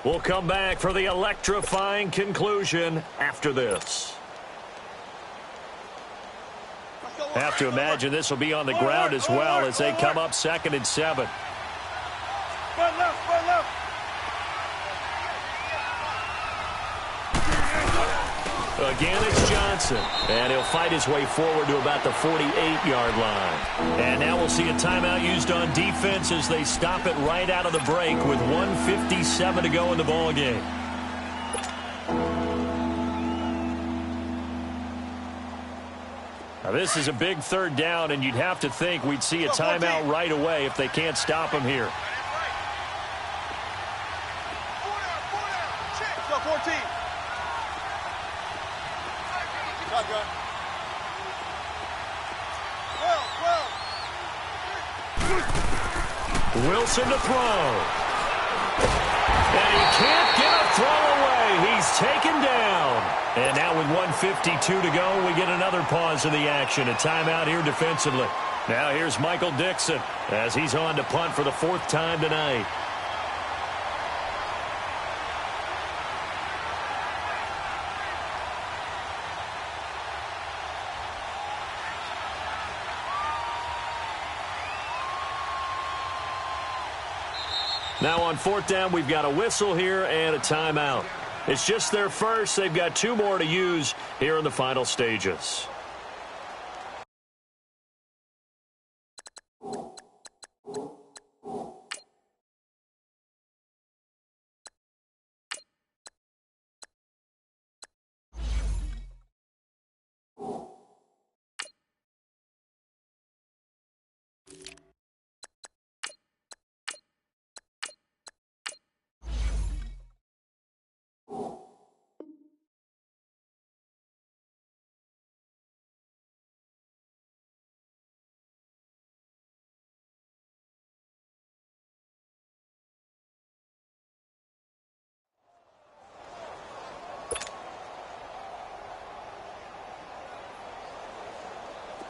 S1: We'll come back for the electrifying conclusion after this. Have to imagine this will be on the ground as well as they come up 2nd and 7. Again, it's Johnson, and he'll fight his way forward to about the 48-yard line. And now we'll see a timeout used on defense as they stop it right out of the break with 1:57 to go in the ballgame. Now, this is a big 3rd down, and you'd have to think we'd see a timeout right away if they can't stop him here. Wilson to throw. And he can't get a throw away. He's taken down. And now with 1:52 to go, we get another pause in the action. A timeout here defensively. Now here's Michael Dixon as he's on to punt for the 4th time tonight. Now on 4th down, we've got a whistle here and a timeout. It's just their first. They've got 2 more to use here in the final stages.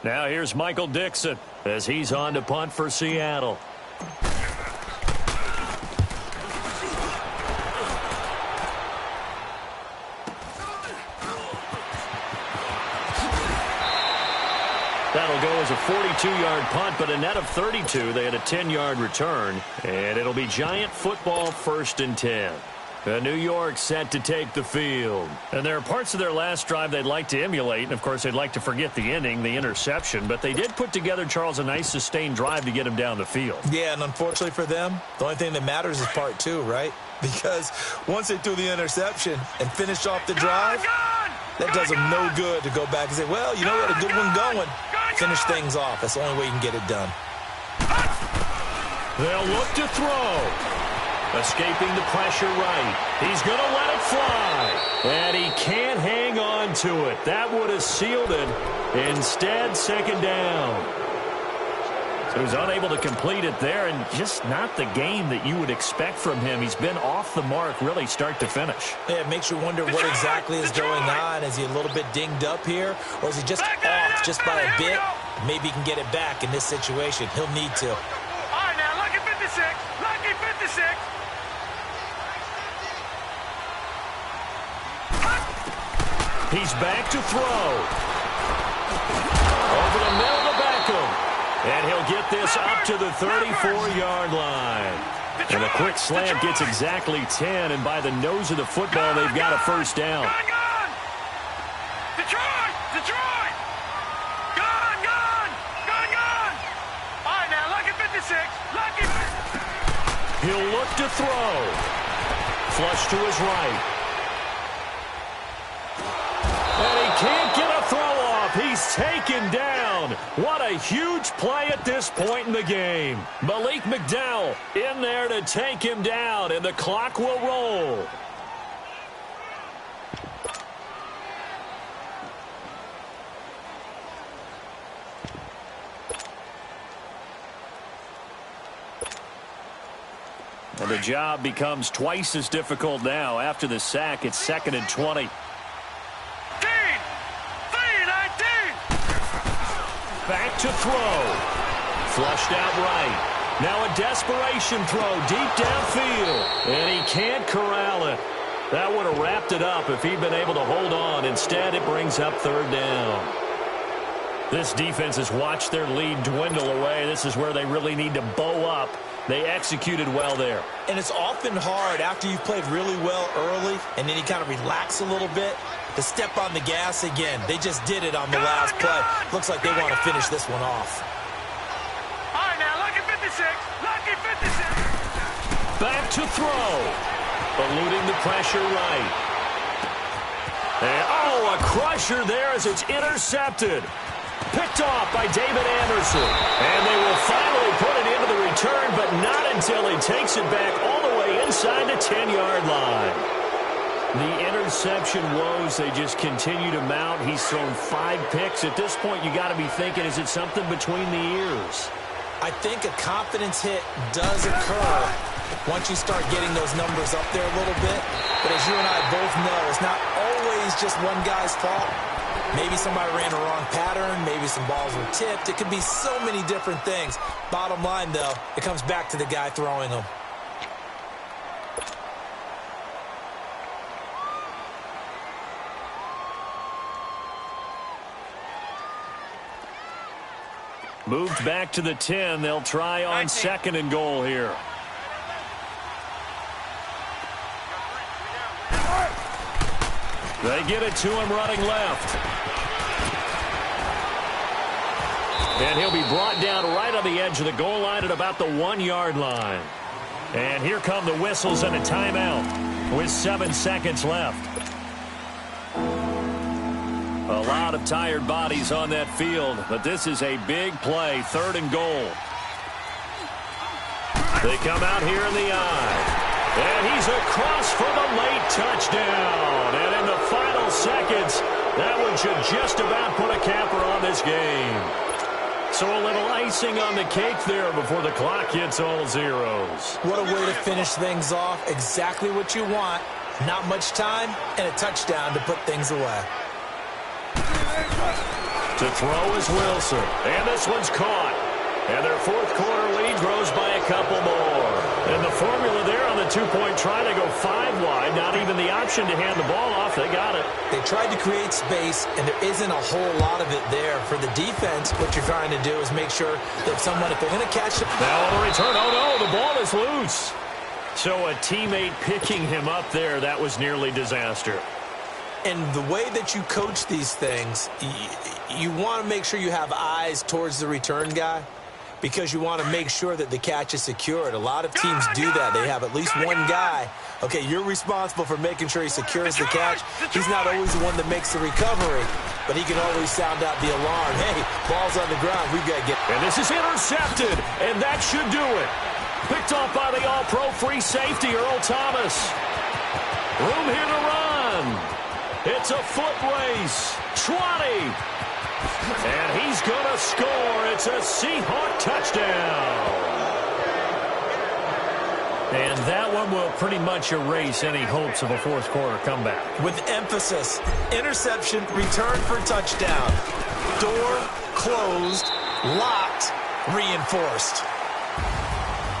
S1: Now here's Michael Dixon as he's on to punt for Seattle. That'll go as a 42-yard punt, but a net of 32. They had a 10-yard return, and it'll be Giant football 1st and 10. New York set to take the field. And there are parts of their last drive they'd like to emulate, and of course they'd like to forget the ending, the interception, but they did put together, Charles, a nice sustained drive to get him down the field. Yeah, and unfortunately for them, the only thing that matters is part 2, right? Because once they threw the interception and finished off the drive, that does them no good to go back and say, well, you know what, a good one going. Finish things off. That's the only way you can get it done. They'll look to throw. Escaping the pressure right. He's going to let it fly. And he can't hang on to it. That would have sealed it. Instead, 2nd down. So he's unable to complete it there, and just not the game that you would expect from him. He's been off the mark really start to finish. Yeah, it makes you wonder what exactly is going on. Is he a little bit dinged up here, or is he just off just by a bit? Maybe he can get it back in this situation. He'll need to.
S2: All right, now look at 56. 56. Lucky 56.
S1: He's back to throw. Over the middle to Beckham. And he'll get this up to the 34-yard line. And a quick slam gets exactly 10, and by the nose of the football, they've got a first down.
S2: Gone! Detroit! Detroit! Gone! Gone! Gone! Gone! All right, now, lucky 56. Lucky 56.
S1: He'll look to throw. Flush to his right. And he can't get a throw off. He's taken down. What a huge play at this point in the game. Malik McDowell in there to take him down, and the clock will roll. And the job becomes twice as difficult now. After the sack, it's 2nd and 20. Back to throw. Flushed out right. Now a desperation throw deep downfield. And he can't corral it. That would have wrapped it up if he'd been able to hold on. Instead, it brings up 3rd down. This defense has watched their lead dwindle away. This is where they really need to bow up. They executed well there.
S3: And it's often hard after you've played really well early and then you kind of relax a little bit to step on the gas again. They just did it on the last play. Looks like they want to finish this one off.
S2: All right, now, lucky 56. Lucky 56.
S1: Back to throw. Eluding the pressure right. And, a crusher there as it's intercepted. Picked off by David Anderson. And they will finally put it into the return, but not until he takes it back all the way inside the 10-yard line. The interception woes, they just continue to mount. He's thrown 5 picks. At this point, you got to be thinking, is it something between the ears?
S3: I think a confidence hit does occur once you start getting those numbers up there a little bit. But as you and I both know, it's not always just one guy's fault. Maybe somebody ran a wrong pattern. Maybe some balls were tipped. It could be so many different things. Bottom line, though, it comes back to the guy throwing them.
S1: Moved back to the 10. They'll try on 2nd and goal here. They get it to him running left. And he'll be brought down right on the edge of the goal line at about the 1-yard line. And here come the whistles and a timeout with 7 seconds left. A lot of tired bodies on that field, but this is a big play, 3rd and goal. They come out here in the eye. And he's across for the late touchdown. And in the final seconds, that one should just about put a capper on this game. So a little icing on the cake there before the clock hits all zeros.
S3: What a way to finish things off. Exactly what you want. Not much time and a touchdown to put things away.
S1: To throw is Wilson. And this one's caught. And their 4th quarter lead grows by a couple more. And the formula there on the 2-point try, they go 5 wide. Not even the option to hand the ball off. They got it.
S3: They tried to create space, and there isn't a whole lot of it there. For the defense, what you're trying to do is make sure that if they're going to catch it.
S1: Now on the return, oh no, the ball is loose. So a teammate picking him up there, that was nearly disaster.
S3: And the way that you coach these things, you want to make sure you have eyes towards the return guy, because you want to make sure that the catch is secured. A lot of teams do that. They have at least one guy. Okay, you're responsible for making sure he secures the catch. He's not always the one that makes the recovery, but he can always sound out the alarm. Hey, ball's on the ground. We've got to get.
S1: And this is intercepted, and that should do it. Picked off by the all-pro free safety, Earl Thomas. Room here to run. It's a foot race. 20. And he's going to score. It's a Seahawk touchdown. And that one will pretty much erase any hopes of a 4th quarter comeback.
S3: With emphasis, interception, return for touchdown. Door closed, locked, reinforced.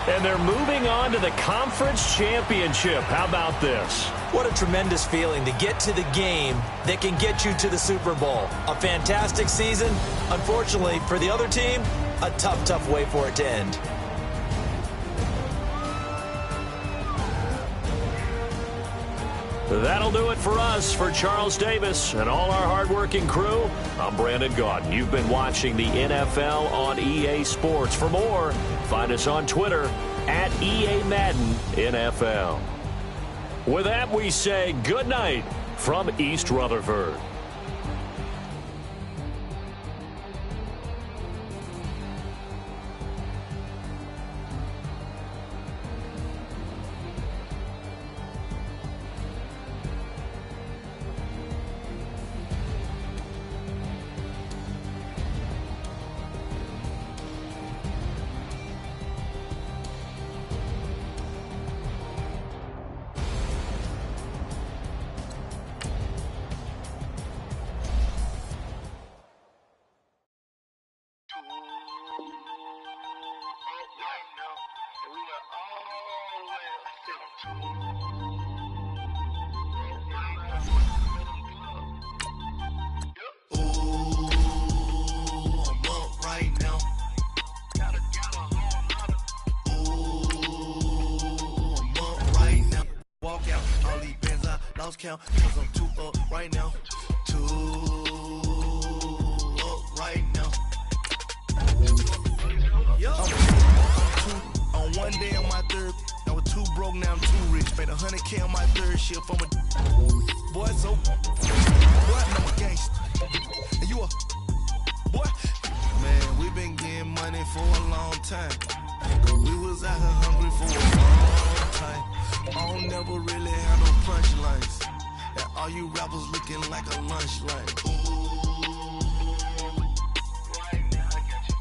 S1: And they're moving on to the conference championship. How about this?
S3: What a tremendous feeling to get to the game that can get you to the Super Bowl. A fantastic season. Unfortunately, for the other team, a tough way for it to end.
S1: That'll do it for us. For Charles Davis and all our hardworking crew, I'm Brandon Gaudin. You've been watching the NFL on EA Sports. For more, find us on Twitter at EA Madden NFL. With that, we say good night from East Rutherford.
S4: Count, cause I'm 2 up right now. 2 up right now. Yo, I'm 2 on one day on my third. I was 2 broke, now I'm 2 rich. Made 100K on my third shift. I'm a boy, so boy, I'm a gangster. And you a boy. Man, we been getting money for a long time. We was out here hungry for a long time. I don't never really have no punchlines. And all you rappers looking like a lunch line. Right now, I got you.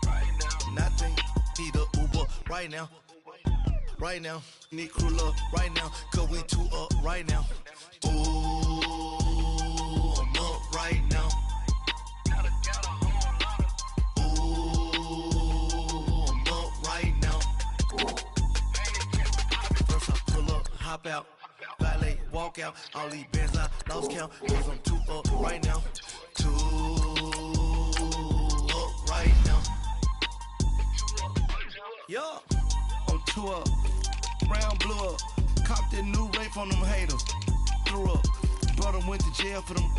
S4: Right now. Nothing. Need a Uber right now. Right now. Need crew love right now. Cause we 2 up right now. Ooh, I'm up right now. Ooh, I'm up right now. First I pull up, hop out. Valet, walk out, all these bands I lost count, cause I'm 2 up right now. 2 up right now. Yeah, I'm 2 up, round blew up, copped that new rape on them haters. Threw up, brother went to jail for them,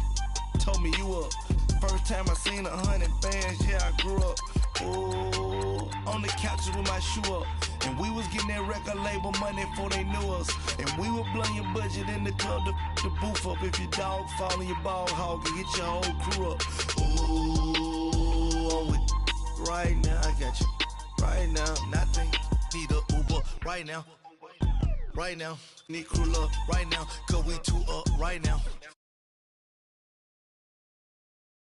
S4: told me you up. First time I seen 100 bands, yeah I grew up. Ooh, on the couches with my shoe up. And we was getting that record label money before they knew us. And we were blowing your budget in the club to the booth up. If your dog fall in your ball hog and get your whole crew up. Ooh, I'm with right now, I got you. Right now, nothing. Need a Uber right now. Right now, need crew love right now. Cause we 2 up right now.